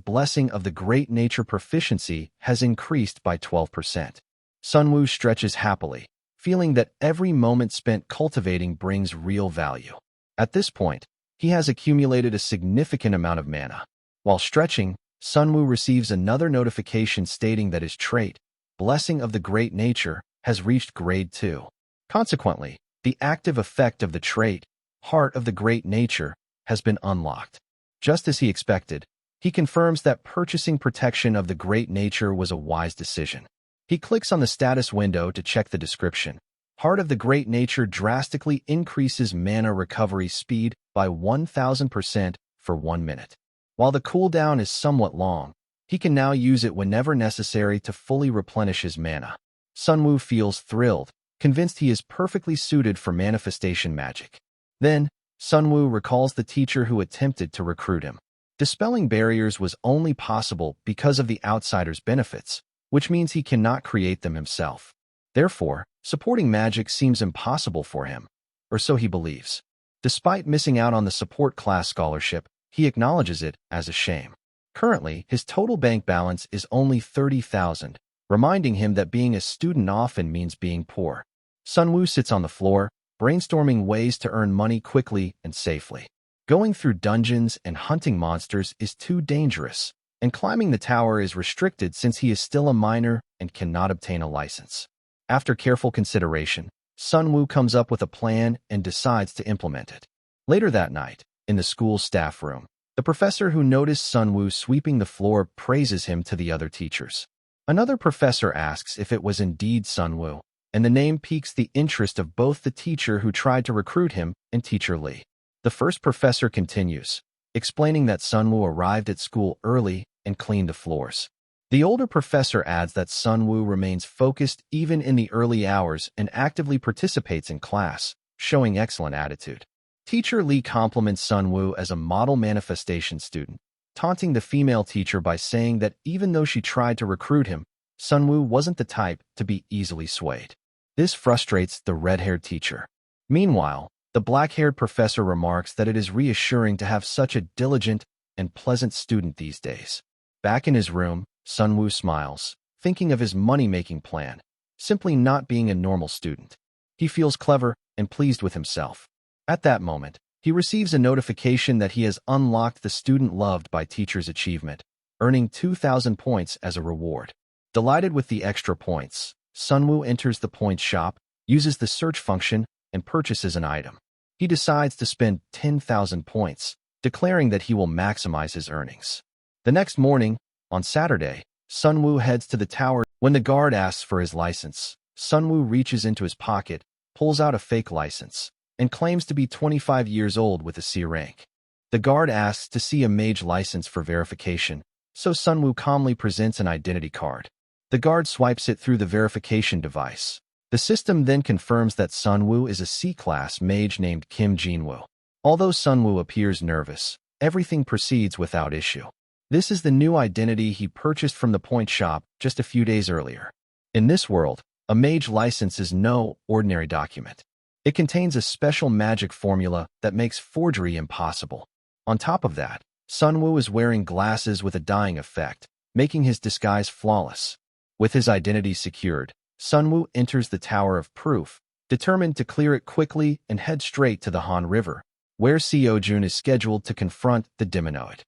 Blessing of the Great Nature proficiency has increased by 12%. Sunwoo stretches happily, feeling that every moment spent cultivating brings real value. At this point, he has accumulated a significant amount of mana. While stretching, Sunwoo receives another notification stating that his trait, Blessing of the Great Nature, has reached grade 2. Consequently, the active effect of the trait, Heart of the Great Nature, has been unlocked. Just as he expected, he confirms that purchasing Protection of the Great Nature was a wise decision. He clicks on the status window to check the description. Heart of the Great Nature drastically increases mana recovery speed by 1000% for 1 minute. While the cooldown is somewhat long, he can now use it whenever necessary to fully replenish his mana. Sunwoo feels thrilled, convinced he is perfectly suited for manifestation magic. Then, Sunwoo recalls the teacher who attempted to recruit him. Dispelling barriers was only possible because of the outsider's benefits, which means he cannot create them himself. Therefore, supporting magic seems impossible for him, or so he believes. Despite missing out on the support class scholarship, he acknowledges it as a shame. Currently, his total bank balance is only 30,000, reminding him that being a student often means being poor. Sunwoo sits on the floor, brainstorming ways to earn money quickly and safely. Going through dungeons and hunting monsters is too dangerous, and climbing the tower is restricted since he is still a minor and cannot obtain a license. After careful consideration, Sunwoo comes up with a plan and decides to implement it. Later that night, in the school staff room, the professor who noticed Sunwoo sweeping the floor praises him to the other teachers. Another professor asks if it was indeed Sunwoo, and the name piques the interest of both the teacher who tried to recruit him and Teacher Lee. The first professor continues, explaining that Sunwoo arrived at school early and cleaned the floors. The older professor adds that Sunwoo remains focused even in the early hours and actively participates in class, showing excellent attitude. Teacher Lee compliments Sunwoo as a model manifestation student, taunting the female teacher by saying that even though she tried to recruit him, Sunwoo wasn't the type to be easily swayed. This frustrates the red-haired teacher. Meanwhile, the black-haired professor remarks that it is reassuring to have such a diligent and pleasant student these days. Back in his room, Sunwoo smiles, thinking of his money-making plan, simply not being a normal student. He feels clever and pleased with himself. At that moment, he receives a notification that he has unlocked the Student Loved by Teachers achievement, earning 2,000 points as a reward. Delighted with the extra points, Sunwoo enters the points shop, uses the search function, and purchases an item. he decides to spend 10,000 points, declaring that he will maximize his earnings. The next morning, on Saturday, Sunwoo heads to the tower. When the guard asks for his license, Sunwoo reaches into his pocket, pulls out a fake license, and claims to be 25 years old with a C rank. The guard asks to see a mage license for verification, so Sunwoo calmly presents an identity card. The guard swipes it through the verification device. The system then confirms that Sunwoo is a C-class mage named Kim Jinwoo. Although Sunwoo appears nervous, everything proceeds without issue. This is the new identity he purchased from the point shop just a few days earlier. In this world, a mage license is no ordinary document. It contains a special magic formula that makes forgery impossible. On top of that, Sunwoo is wearing glasses with a dyeing effect, making his disguise flawless. With his identity secured, Sunwoo enters the Tower of Proof, determined to clear it quickly and head straight to the Han River, where Siojun is scheduled to confront the Demonoid.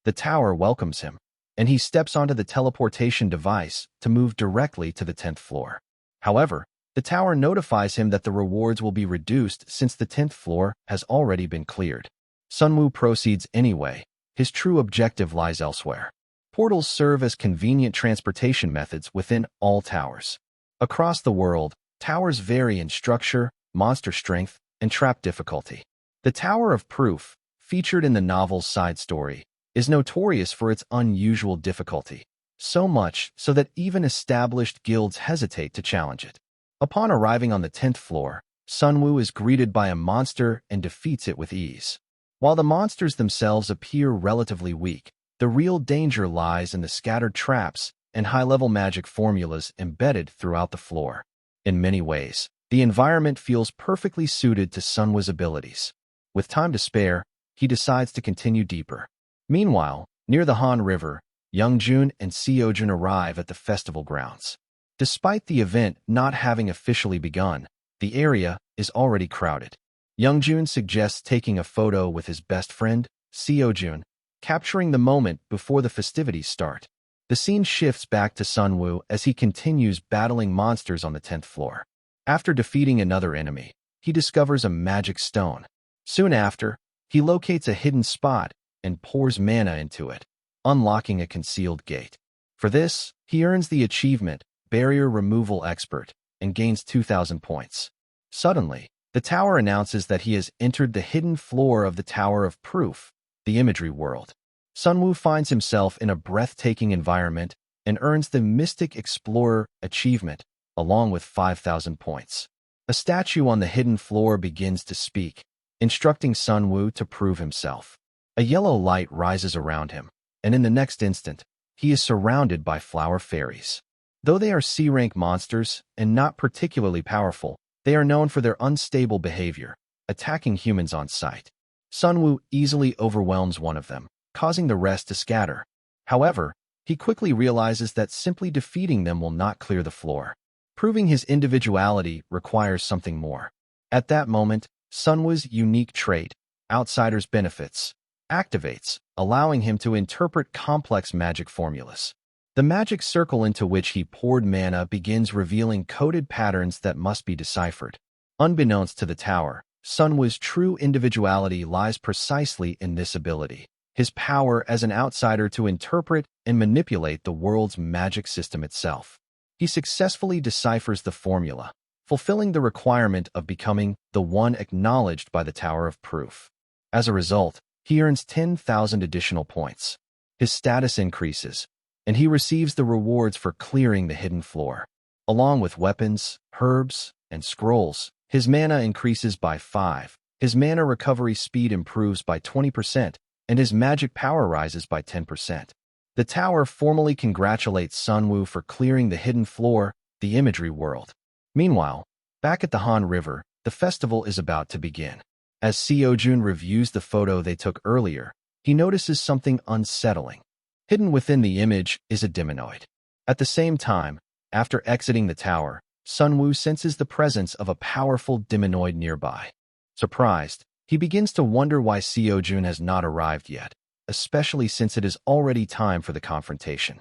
The tower welcomes him, and he steps onto the teleportation device to move directly to the 10th floor. However, the tower notifies him that the rewards will be reduced since the 10th floor has already been cleared. Sunwoo proceeds anyway. His true objective lies elsewhere. Portals serve as convenient transportation methods within all towers. Across the world, towers vary in structure, monster strength, and trap difficulty. The Tower of Proof, featured in the novel's side story, is notorious for its unusual difficulty, so much so that even established guilds hesitate to challenge it. Upon arriving on the 10th floor, Sunwoo is greeted by a monster and defeats it with ease. While the monsters themselves appear relatively weak, the real danger lies in the scattered traps and high-level magic formulas embedded throughout the floor. In many ways, the environment feels perfectly suited to Sunwoo's abilities. With time to spare, he decides to continue deeper. Meanwhile, near the Han River, Youngjun and Siojun arrive at the festival grounds. Despite the event not having officially begun, the area is already crowded. Youngjun suggests taking a photo with his best friend, Siojun, capturing the moment before the festivities start. The scene shifts back to Sunwoo as he continues battling monsters on the 10th floor. After defeating another enemy, he discovers a magic stone. Soon after, he locates a hidden spot and pours mana into it, unlocking a concealed gate. For this, he earns the achievement, Barrier Removal Expert, and gains 2,000 points. Suddenly, the tower announces that he has entered the hidden floor of the Tower of Proof, the imagery world. Sunwoo finds himself in a breathtaking environment and earns the Mystic Explorer achievement, along with 5,000 points. A statue on the hidden floor begins to speak, instructing Sunwoo to prove himself. A yellow light rises around him, and in the next instant, he is surrounded by flower fairies. Though they are C-rank monsters and not particularly powerful, they are known for their unstable behavior, attacking humans on sight. Sunwoo easily overwhelms one of them, causing the rest to scatter. However, he quickly realizes that simply defeating them will not clear the floor. Proving his individuality requires something more. At that moment, Sunwoo's unique trait, Outsider's Benefits, activates, allowing him to interpret complex magic formulas. The magic circle into which he poured mana begins revealing coded patterns that must be deciphered. Unbeknownst to the tower, Sunwoo's true individuality lies precisely in this ability, his power as an outsider to interpret and manipulate the world's magic system itself. He successfully deciphers the formula, fulfilling the requirement of becoming the one acknowledged by the Tower of Proof. As a result, he earns 10,000 additional points. His status increases, and he receives the rewards for clearing the hidden floor. Along with weapons, herbs, and scrolls, his mana increases by 5, his mana recovery speed improves by 20%, and his magic power rises by 10%. The tower formally congratulates Sunwoo for clearing the hidden floor, the imagery world. Meanwhile, back at the Han River, the festival is about to begin. As Siojun reviews the photo they took earlier, he notices something unsettling. Hidden within the image is a Demonoid. At the same time, after exiting the tower, Sunwoo senses the presence of a powerful Demonoid nearby. Surprised, he begins to wonder why Siojun has not arrived yet, especially since it is already time for the confrontation.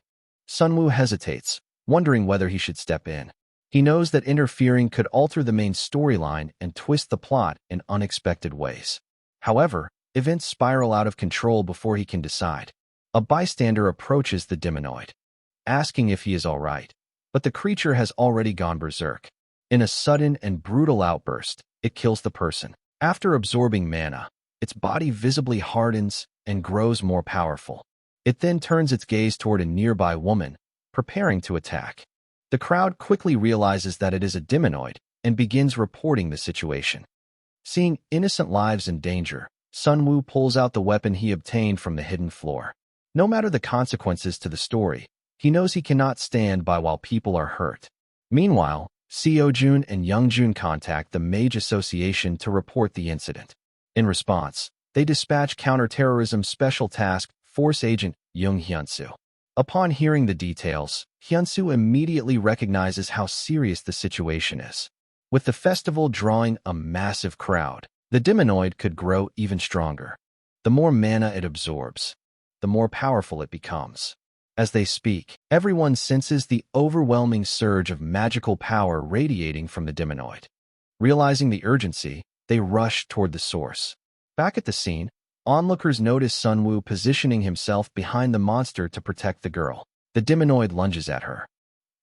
Sunwoo hesitates, wondering whether he should step in. He knows that interfering could alter the main storyline and twist the plot in unexpected ways. However, events spiral out of control before he can decide. A bystander approaches the Demonoid, asking if he is all right, but the creature has already gone berserk. In a sudden and brutal outburst, it kills the person. After absorbing mana, its body visibly hardens and grows more powerful. It then turns its gaze toward a nearby woman, preparing to attack. The crowd quickly realizes that it is a Demonoid and begins reporting the situation. Seeing innocent lives in danger, Sunwoo pulls out the weapon he obtained from the hidden floor. No matter the consequences to the story, he knows he cannot stand by while people are hurt. Meanwhile, Siojun and Youngjun contact the Mage Association to report the incident. In response, they dispatch counterterrorism special task force agent Jung Hyunsu. Upon hearing the details, Hyunsu immediately recognizes how serious the situation is. With the festival drawing a massive crowd, the Demonoid could grow even stronger. The more mana it absorbs, the more powerful it becomes. As they speak, everyone senses the overwhelming surge of magical power radiating from the Demonoid. Realizing the urgency, they rush toward the source. Back at the scene, onlookers notice Sunwoo positioning himself behind the monster to protect the girl. The Demonoid lunges at her,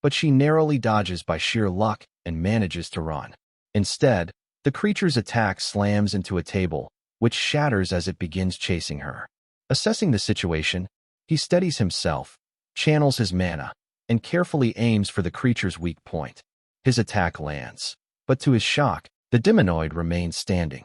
but she narrowly dodges by sheer luck and manages to run. Instead, the creature's attack slams into a table, which shatters as it begins chasing her. Assessing the situation, he steadies himself, channels his mana, and carefully aims for the creature's weak point. His attack lands, but to his shock, the Demonoid remains standing.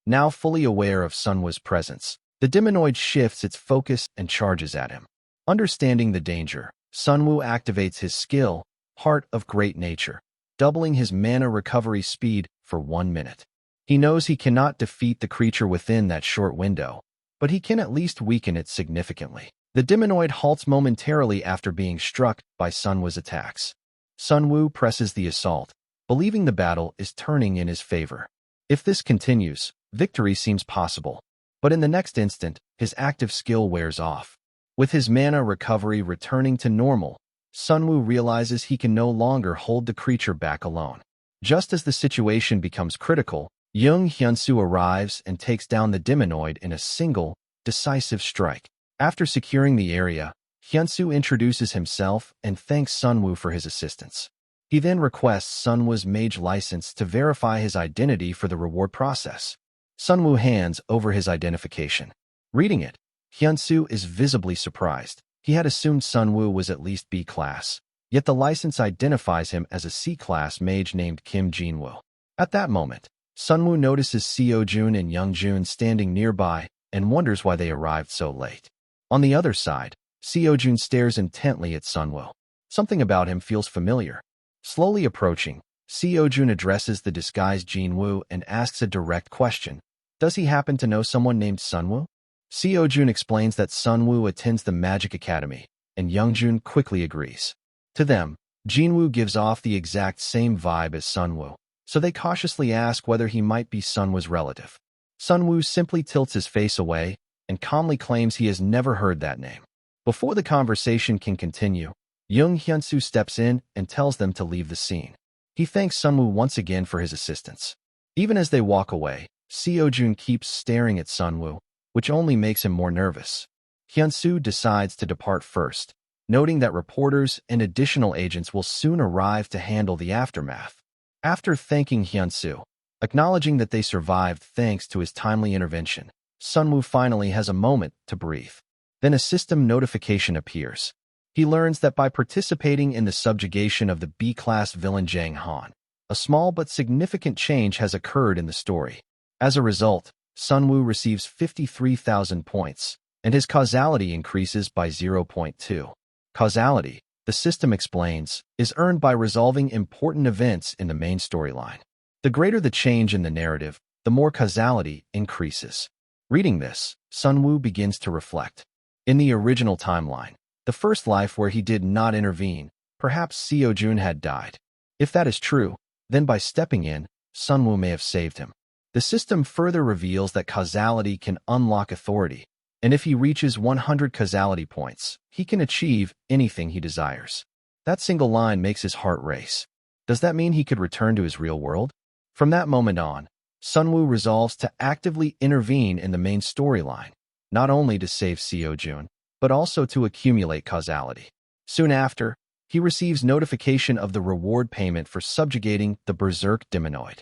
Now fully aware of Sunwoo's presence, the Demonoid shifts its focus and charges at him. Understanding the danger, Sunwoo activates his skill, Heart of Great Nature, doubling his mana recovery speed for 1 minute. He knows he cannot defeat the creature within that short window, but he can at least weaken it significantly. The Demonoid halts momentarily after being struck by Sunwoo's attacks. Sunwoo presses the assault, believing the battle is turning in his favor. If this continues, victory seems possible. But in the next instant, his active skill wears off. With his mana recovery returning to normal, Sunwoo realizes he can no longer hold the creature back alone. Just as the situation becomes critical, Jung Hyunsu arrives and takes down the Demonoid in a single, decisive strike. After securing the area, Hyunsu introduces himself and thanks Sunwoo for his assistance. He then requests Sunwoo's mage license to verify his identity for the reward process. Sunwoo hands over his identification. Reading it, Hyunsu is visibly surprised. He had assumed Sunwoo was at least B-class, yet the license identifies him as a C-class mage named Kim Jinwoo. At that moment, Sunwoo notices Siojun and Youngjun standing nearby and wonders why they arrived so late. On the other side, Siojun stares intently at Sunwoo. Something about him feels familiar. Slowly approaching, Siojun addresses the disguised Jinwoo and asks a direct question. Does he happen to know someone named Sunwoo? Siojun explains that Sunwoo attends the Magic Academy, and Youngjun quickly agrees. To them, Jinwoo gives off the exact same vibe as Sunwoo, so they cautiously ask whether he might be Sunwoo's relative. Sunwoo simply tilts his face away and calmly claims he has never heard that name. Before the conversation can continue, Jung Hyunsu steps in and tells them to leave the scene. He thanks Sunwoo once again for his assistance. Even as they walk away, Siojun keeps staring at Sunwoo, which only makes him more nervous. Hyunsu decides to depart first, noting that reporters and additional agents will soon arrive to handle the aftermath. After thanking Hyunsu, acknowledging that they survived thanks to his timely intervention, Sunwoo finally has a moment to breathe. Then a system notification appears. He learns that by participating in the subjugation of the B-class villain Jang Han, a small but significant change has occurred in the story. As a result, Sunwoo receives 53,000 points, and his causality increases by 0.2. Causality, the system explains, is earned by resolving important events in the main storyline. The greater the change in the narrative, the more causality increases. Reading this, Sunwoo begins to reflect. In the original timeline, the first life where he did not intervene, perhaps Siojun had died. If that is true, then by stepping in, Sunwoo may have saved him. The system further reveals that causality can unlock authority, and if he reaches 100 causality points, he can achieve anything he desires. That single line makes his heart race. Does that mean he could return to his real world? From that moment on, Sunwoo resolves to actively intervene in the main storyline, not only to save Siojun, but also to accumulate causality. Soon after, he receives notification of the reward payment for subjugating the berserk Demonoid.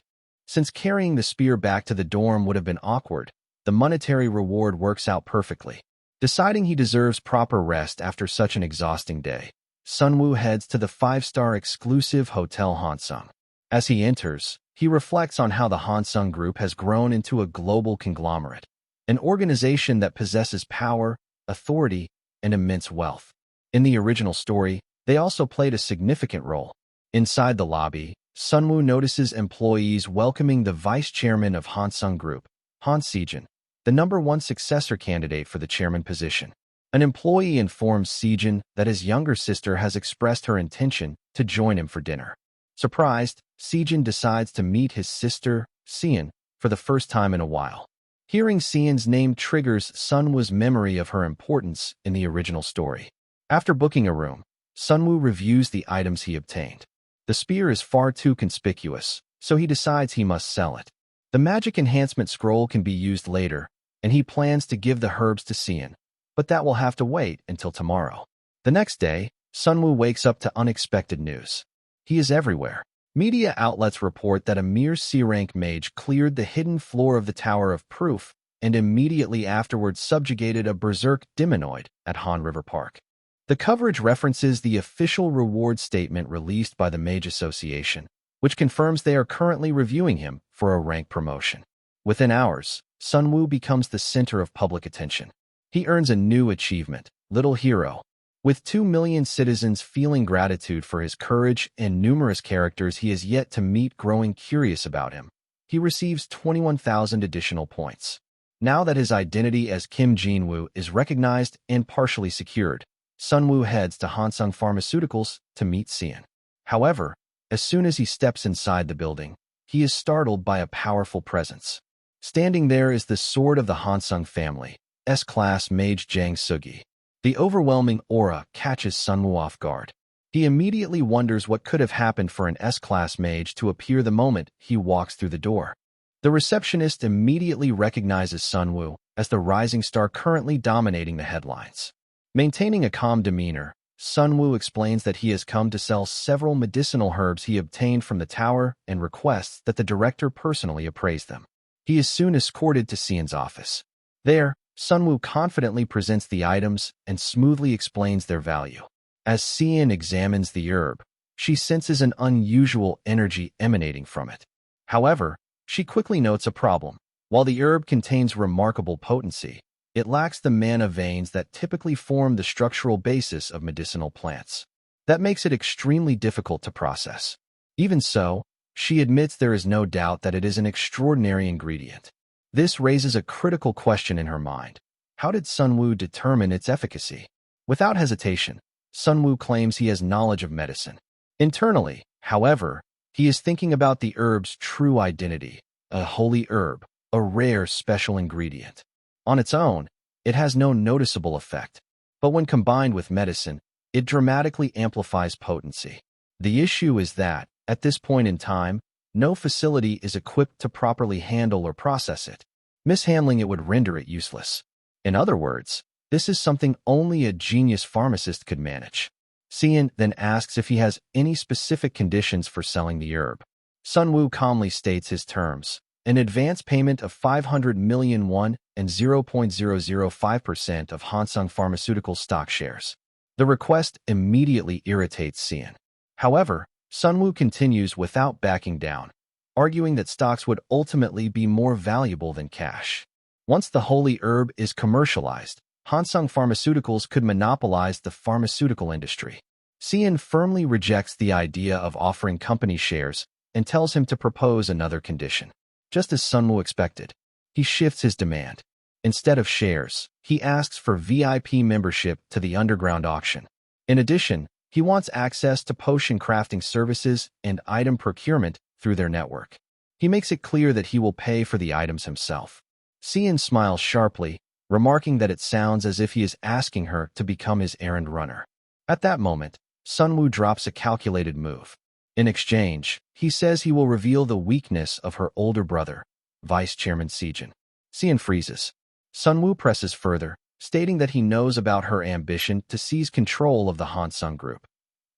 Since carrying the spear back to the dorm would have been awkward, the monetary reward works out perfectly. Deciding he deserves proper rest after such an exhausting day, Sunwoo heads to the 5-star exclusive Hotel Hansung. As he enters, he reflects on how the Hansung Group has grown into a global conglomerate, an organization that possesses power, authority, and immense wealth. In the original story, they also played a significant role. Inside the lobby, Sunwoo notices employees welcoming the vice chairman of Hansung Group, Han Siojun, the #1 successor candidate for the chairman position. An employee informs Siojun that his younger sister has expressed her intention to join him for dinner. Surprised, Siojun decides to meet his sister, Sian, for the first time in a while. Hearing Sian's name triggers Sunwoo's memory of her importance in the original story. After booking a room, Sunwoo reviews the items he obtained. The spear is far too conspicuous, so he decides he must sell it. The magic enhancement scroll can be used later, and he plans to give the herbs to Sian, but that will have to wait until tomorrow. The next day, Sunwoo wakes up to unexpected news. He is everywhere. Media outlets report that a mere C-rank mage cleared the hidden floor of the Tower of Proof and immediately afterwards subjugated a berserk Demonoid at Han River Park. The coverage references the official reward statement released by the Mage Association, which confirms they are currently reviewing him for a rank promotion. Within hours, Sunwoo becomes the center of public attention. He earns a new achievement, Little Hero. With 2 million citizens feeling gratitude for his courage and numerous characters he has yet to meet growing curious about him, he receives 21,000 additional points. Now that his identity as Kim Jinwoo is recognized and partially secured, Sunwoo heads to Hansung Pharmaceuticals to meet Sian. However, as soon as he steps inside the building, he is startled by a powerful presence. Standing there is the sword of the Hansung family, S-class mage Jang Sugi. The overwhelming aura catches Sunwoo off guard. He immediately wonders what could have happened for an S-class mage to appear the moment he walks through the door. The receptionist immediately recognizes Sunwoo as the rising star currently dominating the headlines. Maintaining a calm demeanor, Sunwoo explains that he has come to sell several medicinal herbs he obtained from the tower and requests that the director personally appraise them. He is soon escorted to Sian's office. There, Sunwoo confidently presents the items and smoothly explains their value. As Sian examines the herb, she senses an unusual energy emanating from it. However, she quickly notes a problem. While the herb contains remarkable potency, it lacks the mana veins that typically form the structural basis of medicinal plants. That makes it extremely difficult to process. Even so, she admits there is no doubt that it is an extraordinary ingredient. This raises a critical question in her mind. How did Sunwoo determine its efficacy? Without hesitation, Sunwoo claims he has knowledge of medicine. Internally, however, he is thinking about the herb's true identity, a holy herb, a rare special ingredient. On its own, it has no noticeable effect, but when combined with medicine, it dramatically amplifies potency. The issue is that, at this point in time, no facility is equipped to properly handle or process it. Mishandling it would render it useless. In other words, this is something only a genius pharmacist could manage. Sian then asks if he has any specific conditions for selling the herb. Sunwoo calmly states his terms: an advance payment of 500 million won and 0.005% of Hansung Pharmaceutical stock shares. The request immediately irritates Sian. However, Sunwoo continues without backing down, arguing that stocks would ultimately be more valuable than cash. Once the holy herb is commercialized, Hansung Pharmaceuticals could monopolize the pharmaceutical industry. Sian firmly rejects the idea of offering company shares and tells him to propose another condition. Just as Sunwoo expected, he shifts his demand. Instead of shares, he asks for VIP membership to the underground auction. In addition, he wants access to potion crafting services and item procurement through their network. He makes it clear that he will pay for the items himself. Sian smiles sharply, remarking that it sounds as if he is asking her to become his errand runner. At that moment, Sunwoo drops a calculated move. In exchange, he says he will reveal the weakness of her older brother, Vice Chairman Siojun. Sian freezes. Sunwoo presses further, stating that he knows about her ambition to seize control of the Hansung group,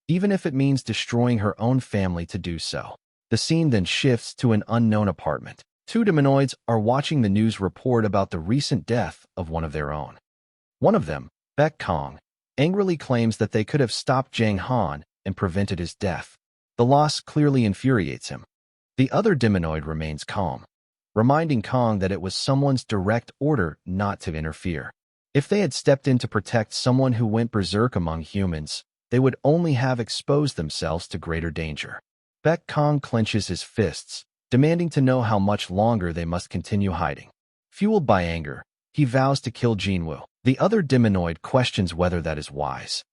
even if it means destroying her own family to do so. The scene then shifts to an unknown apartment. Two Demonoids are watching the news report about the recent death of one of their own. One of them, Baek Kong, angrily claims that they could have stopped Jang Han and prevented his death. The loss clearly infuriates him. The other Demonoid remains calm, reminding Kong that it was someone's direct order not to interfere. If they had stepped in to protect someone who went berserk among humans, they would only have exposed themselves to greater danger. Baek Kong clenches his fists, demanding to know how much longer they must continue hiding. Fueled by anger, he vows to kill Jinwoo. The other Demonoid questions whether that is wise,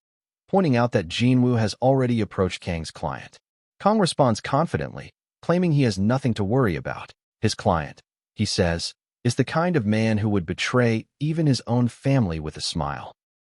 pointing out that Jinwoo has already approached Kang's client. Kong responds confidently, claiming he has nothing to worry about. His client, he says, is the kind of man who would betray even his own family with a smile.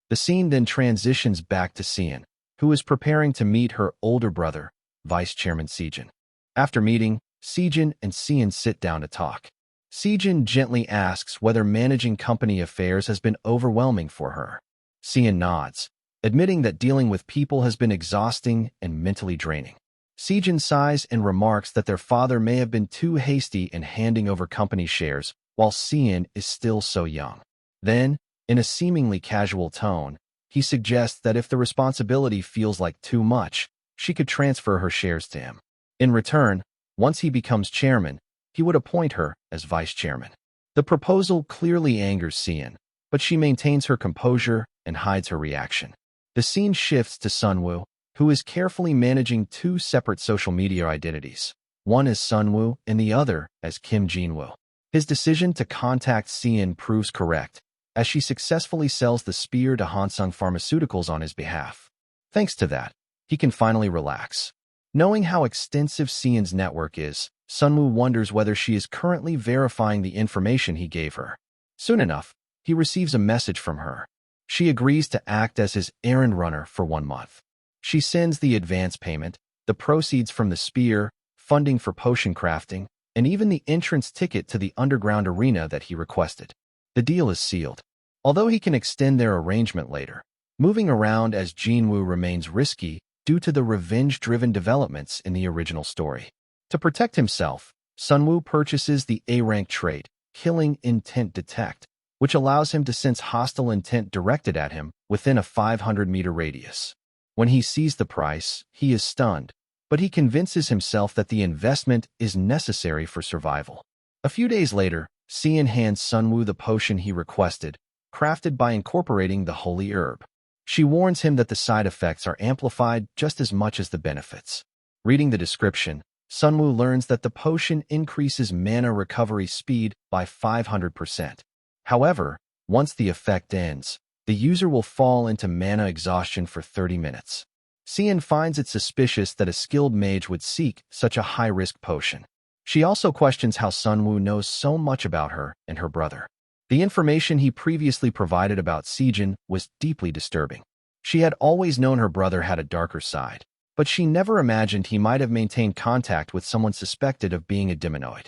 The scene then transitions back to Sian, who is preparing to meet her older brother, Vice Chairman Siojun. After meeting, Siojun and Sian sit down to talk. Siojun gently asks whether managing company affairs has been overwhelming for her. Sian nods, admitting that dealing with people has been exhausting and mentally draining. Siojun sighs and remarks that their father may have been too hasty in handing over company shares while Sian is still so young. Then, in a seemingly casual tone, he suggests that if the responsibility feels like too much, she could transfer her shares to him. In return, once he becomes chairman, he would appoint her as vice chairman. The proposal clearly angers Sian, but she maintains her composure and hides her reaction. The scene shifts to Sunwoo, who is carefully managing two separate social media identities, one as Sunwoo and the other as Kim Jinwoo. His decision to contact Sian proves correct, as she successfully sells the spear to Hansung Pharmaceuticals on his behalf. Thanks to that, he can finally relax. Knowing how extensive Sian's network is, Sunwoo wonders whether she is currently verifying the information he gave her. Soon enough, he receives a message from her. She agrees to act as his errand runner for 1 month. She sends the advance payment, the proceeds from the spear, funding for potion crafting, and even the entrance ticket to the underground arena that he requested. The deal is sealed. Although he can extend their arrangement later, moving around as Jinwoo remains risky due to the revenge-driven developments in the original story. To protect himself, Sunwoo purchases the A-rank trait, Killing Intent Detect, which allows him to sense hostile intent directed at him within a 500-meter radius. When he sees the price, he is stunned, but he convinces himself that the investment is necessary for survival. A few days later, Sian hands Sunwoo the potion he requested, crafted by incorporating the holy herb. She warns him that the side effects are amplified just as much as the benefits. Reading the description, Sunwoo learns that the potion increases mana recovery speed by 500%. However, once the effect ends, the user will fall into mana exhaustion for 30 minutes. Sian finds it suspicious that a skilled mage would seek such a high-risk potion. She also questions how Sunwoo knows so much about her and her brother. The information he previously provided about Siojun was deeply disturbing. She had always known her brother had a darker side, but she never imagined he might have maintained contact with someone suspected of being a Demonoid.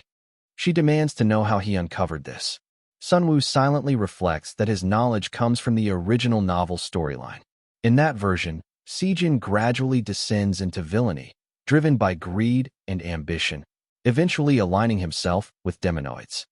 She demands to know how he uncovered this. Sunwoo silently reflects that his knowledge comes from the original novel storyline. In that version, Siojun gradually descends into villainy, driven by greed and ambition, eventually aligning himself with Demonoids.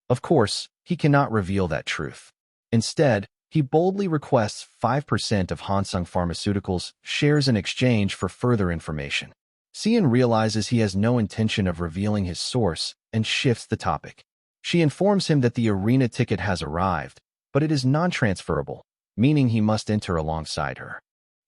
Of course, he cannot reveal that truth. Instead, he boldly requests 5% of Hansung Pharmaceuticals' shares in exchange for further information. Sian realizes he has no intention of revealing his source and shifts the topic. She informs him that the arena ticket has arrived, but it is non-transferable, meaning he must enter alongside her.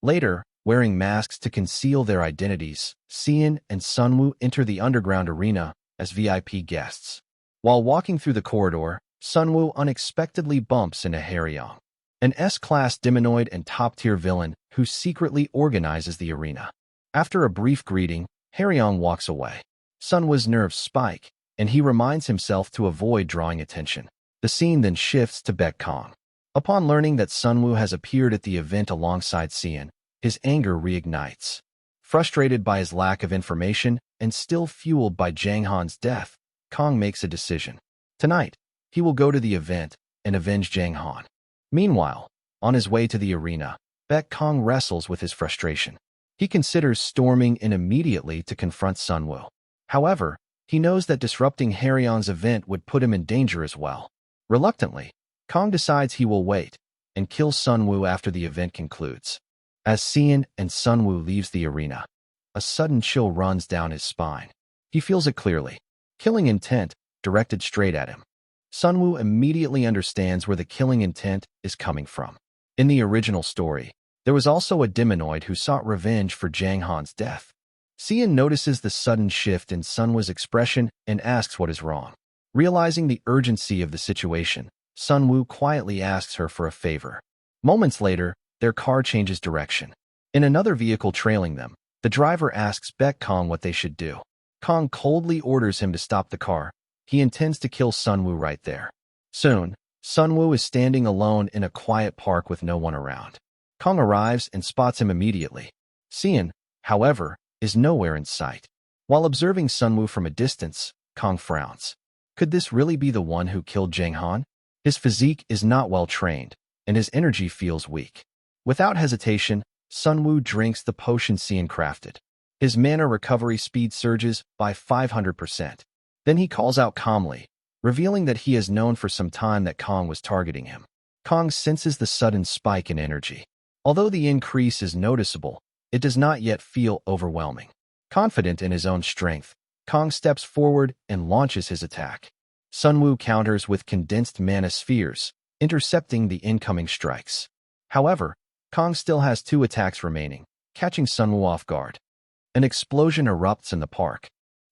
Later, wearing masks to conceal their identities, Sian and Sunwoo enter the underground arena as VIP guests. While walking through the corridor, Sunwoo unexpectedly bumps into Haryong, an S-class Demonoid and top-tier villain who secretly organizes the arena. After a brief greeting, Haryong walks away. Sunwoo's nerves spike, and he reminds himself to avoid drawing attention. The scene then shifts to Baek Kong. Upon learning that Sunwoo has appeared at the event alongside Sian, his anger reignites. Frustrated by his lack of information and still fueled by Jang Han's death, Kong makes a decision. Tonight, he will go to the event and avenge Jang Han. Meanwhile, on his way to the arena, Baek Kong wrestles with his frustration. He considers storming in immediately to confront Sunwoo. However, he knows that disrupting Harryon's event would put him in danger as well. Reluctantly, Kong decides he will wait and kill Sunwoo after the event concludes. As Sian and Sunwoo leaves the arena, a sudden chill runs down his spine. He feels it clearly. Killing intent directed straight at him. Sunwoo immediately understands where the killing intent is coming from. In the original story, there was also a Demonoid who sought revenge for Jang Han's death. Sian notices the sudden shift in Sunwoo's expression and asks what is wrong. Realizing the urgency of the situation, Sunwoo quietly asks her for a favor. Moments later, their car changes direction. In another vehicle trailing them, the driver asks Baek Kong what they should do. Kong coldly orders him to stop the car. He intends to kill Sunwoo right there. Soon, Sunwoo is standing alone in a quiet park with no one around. Kong arrives and spots him immediately. Sian, however, is nowhere in sight. While observing Sunwoo from a distance, Kong frowns. Could this really be the one who killed Jang Han? His physique is not well trained, and his energy feels weak. Without hesitation, Sunwoo drinks the potion Sian crafted. His mana recovery speed surges by 500%. Then he calls out calmly, revealing that he has known for some time that Kong was targeting him. Kong senses the sudden spike in energy. Although the increase is noticeable, it does not yet feel overwhelming. Confident in his own strength, Kong steps forward and launches his attack. Sunwoo counters with condensed mana spheres, intercepting the incoming strikes. However, Kong still has 2 attacks remaining, catching Sunwoo off guard. An explosion erupts in the park.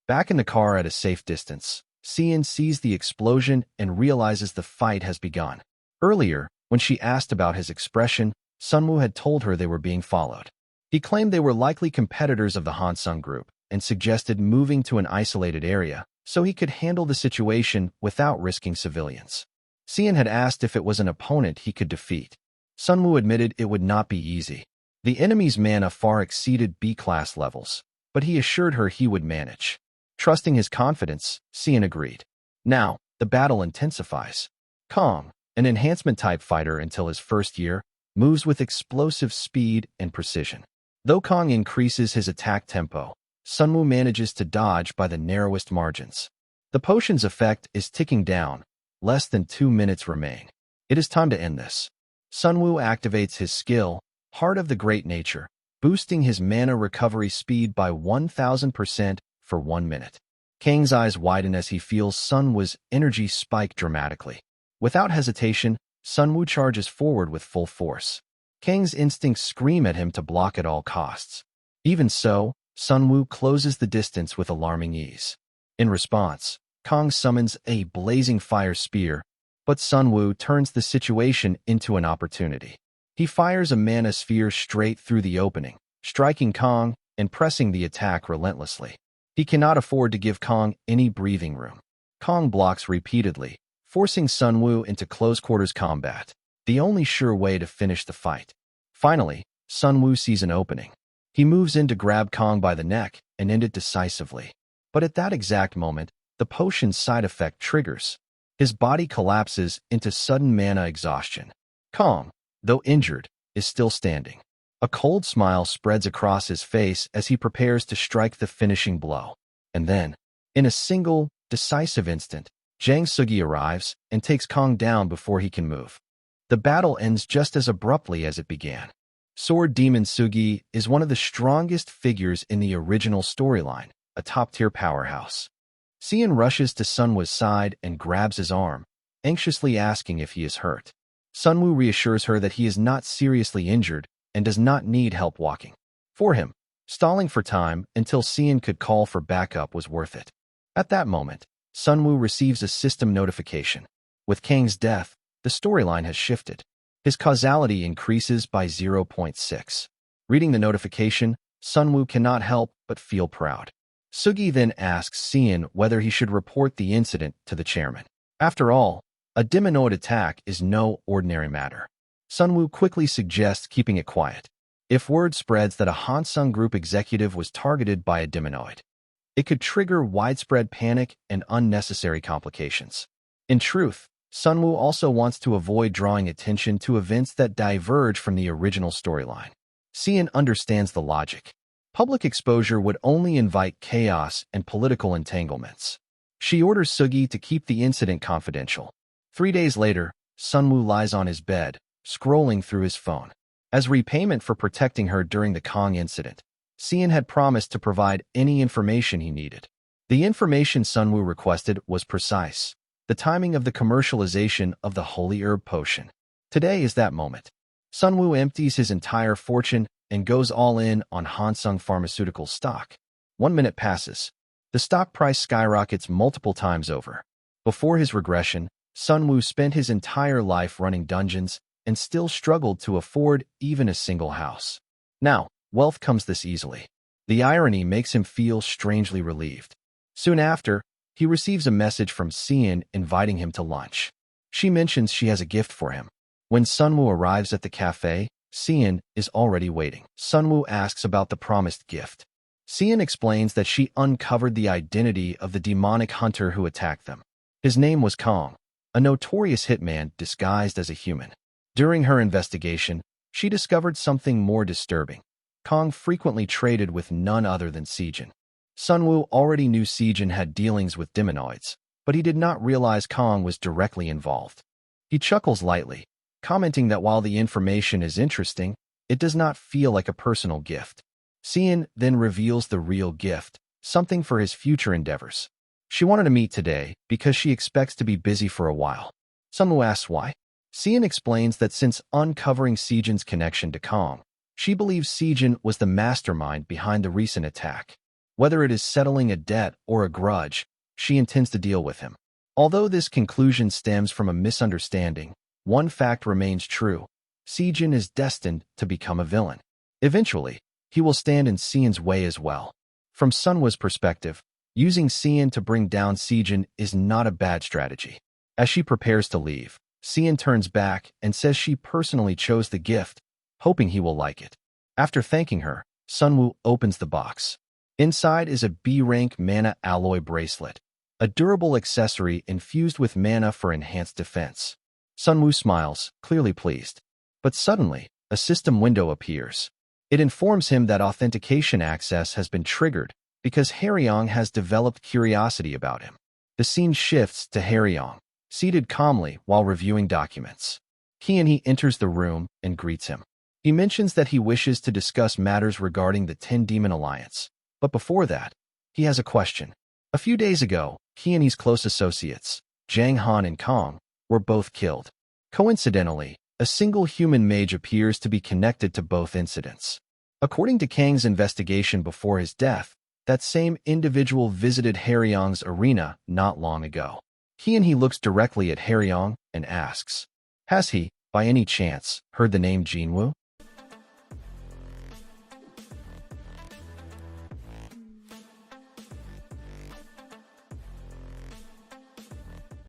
Back in the car at a safe distance, Sian sees the explosion and realizes the fight has begun. Earlier, when she asked about his expression, Sunwoo had told her they were being followed. He claimed they were likely competitors of the Hansung group and suggested moving to an isolated area so he could handle the situation without risking civilians. Sian had asked if it was an opponent he could defeat. Sunwoo admitted it would not be easy. The enemy's mana far exceeded B-class levels, but he assured her he would manage. Trusting his confidence, Sian agreed. Now, the battle intensifies. Kong, an enhancement-type fighter until his first year, moves with explosive speed and precision. Though Kong increases his attack tempo, Sunwoo manages to dodge by the narrowest margins. The potion's effect is ticking down. Less than 2 minutes remain. It is time to end this. Sunwoo activates his skill, Heart of the Great Nature, boosting his mana recovery speed by 1000% for 1 minute. Kang's eyes widen as he feels Sunwoo's energy spike dramatically. Without hesitation, Sunwoo charges forward with full force. Kang's instincts scream at him to block at all costs. Even so, Sunwoo closes the distance with alarming ease. In response, Kong summons a blazing fire spear, but Sunwoo turns the situation into an opportunity. He fires a mana sphere straight through the opening, striking Kong and pressing the attack relentlessly. He cannot afford to give Kong any breathing room. Kong blocks repeatedly, forcing Sunwoo into close-quarters combat, the only sure way to finish the fight. Finally, Sunwoo sees an opening. He moves in to grab Kong by the neck and end it decisively. But at that exact moment, the potion's side effect triggers. His body collapses into sudden mana exhaustion. Kong, though injured, is still standing. A cold smile spreads across his face as he prepares to strike the finishing blow. And then, in a single, decisive instant, Jang Sugi arrives and takes Kong down before he can move. The battle ends just as abruptly as it began. Sword Demon Sugi is one of the strongest figures in the original storyline, a top-tier powerhouse. Sian rushes to Sunwoo's side and grabs his arm, anxiously asking if he is hurt. Sunwoo reassures her that he is not seriously injured and does not need help walking. For him, stalling for time until Sian could call for backup was worth it. At that moment, Sunwoo receives a system notification. With Kang's death, the storyline has shifted. His causality increases by 0.6. Reading the notification, Sunwoo cannot help but feel proud. Sugi then asks Sian whether he should report the incident to the chairman. After all, a Demonoid attack is no ordinary matter. Sunwoo quickly suggests keeping it quiet. If word spreads that a Hansung Group executive was targeted by a Demonoid, it could trigger widespread panic and unnecessary complications. In truth, Sunwoo also wants to avoid drawing attention to events that diverge from the original storyline. Sian understands the logic. Public exposure would only invite chaos and political entanglements. She orders Sugi to keep the incident confidential. 3 days later, Sunwoo lies on his bed, scrolling through his phone. As repayment for protecting her during the Kong incident, Sian had promised to provide any information he needed. The information Sunwoo requested was precise: the timing of the commercialization of the holy herb potion. Today is that moment. Sunwoo empties his entire fortune and goes all in on Hansung Pharmaceutical stock. 1 minute passes. The stock price skyrockets multiple times over. Before his regression, Sunwoo spent his entire life running dungeons and still struggled to afford even a single house. Now, wealth comes this easily. The irony makes him feel strangely relieved. Soon after, he receives a message from Sian inviting him to lunch. She mentions she has a gift for him. When Sunwoo arrives at the cafe, Sian is already waiting. Sunwoo asks about the promised gift. Sian explains that she uncovered the identity of the demonic hunter who attacked them. His name was Kong, a notorious hitman disguised as a human. During her investigation, she discovered something more disturbing. Kong frequently traded with none other than Siojun. Sunwoo already knew Siojun had dealings with Demonoids, but he did not realize Kong was directly involved. He chuckles lightly, commenting that while the information is interesting, it does not feel like a personal gift. Sian then reveals the real gift, something for his future endeavors. She wanted to meet today because she expects to be busy for a while. Sunwoo asks why. Sian explains that since uncovering Siojun's connection to Kong, she believes Siojun was the mastermind behind the recent attack. Whether it is settling a debt or a grudge, she intends to deal with him. Although this conclusion stems from a misunderstanding, one fact remains true: Siojun is destined to become a villain. Eventually, he will stand in Sian's way as well. From Sunwoo's perspective, using Sian to bring down Siojun is not a bad strategy. As she prepares to leave, Sian turns back and says she personally chose the gift, hoping he will like it. After thanking her, Sunwoo opens the box. Inside is a B-rank mana alloy bracelet, a durable accessory infused with mana for enhanced defense. Sunwoo smiles, clearly pleased. But suddenly, a system window appears. It informs him that authentication access has been triggered because Haryong has developed curiosity about him. The scene shifts to Haryong, seated calmly while reviewing documents. He enters the room and greets him. He mentions that he wishes to discuss matters regarding the 10 Demon Alliance. But before that, he has a question. A few days ago, he and his close associates, Jang Han and Kong, were both killed. Coincidentally, a single human mage appears to be connected to both incidents. According to Kang's investigation before his death, that same individual visited Haryong's arena not long ago. He looks directly at Haryong and asks, "Has he, by any chance, heard the name Jinwoo?"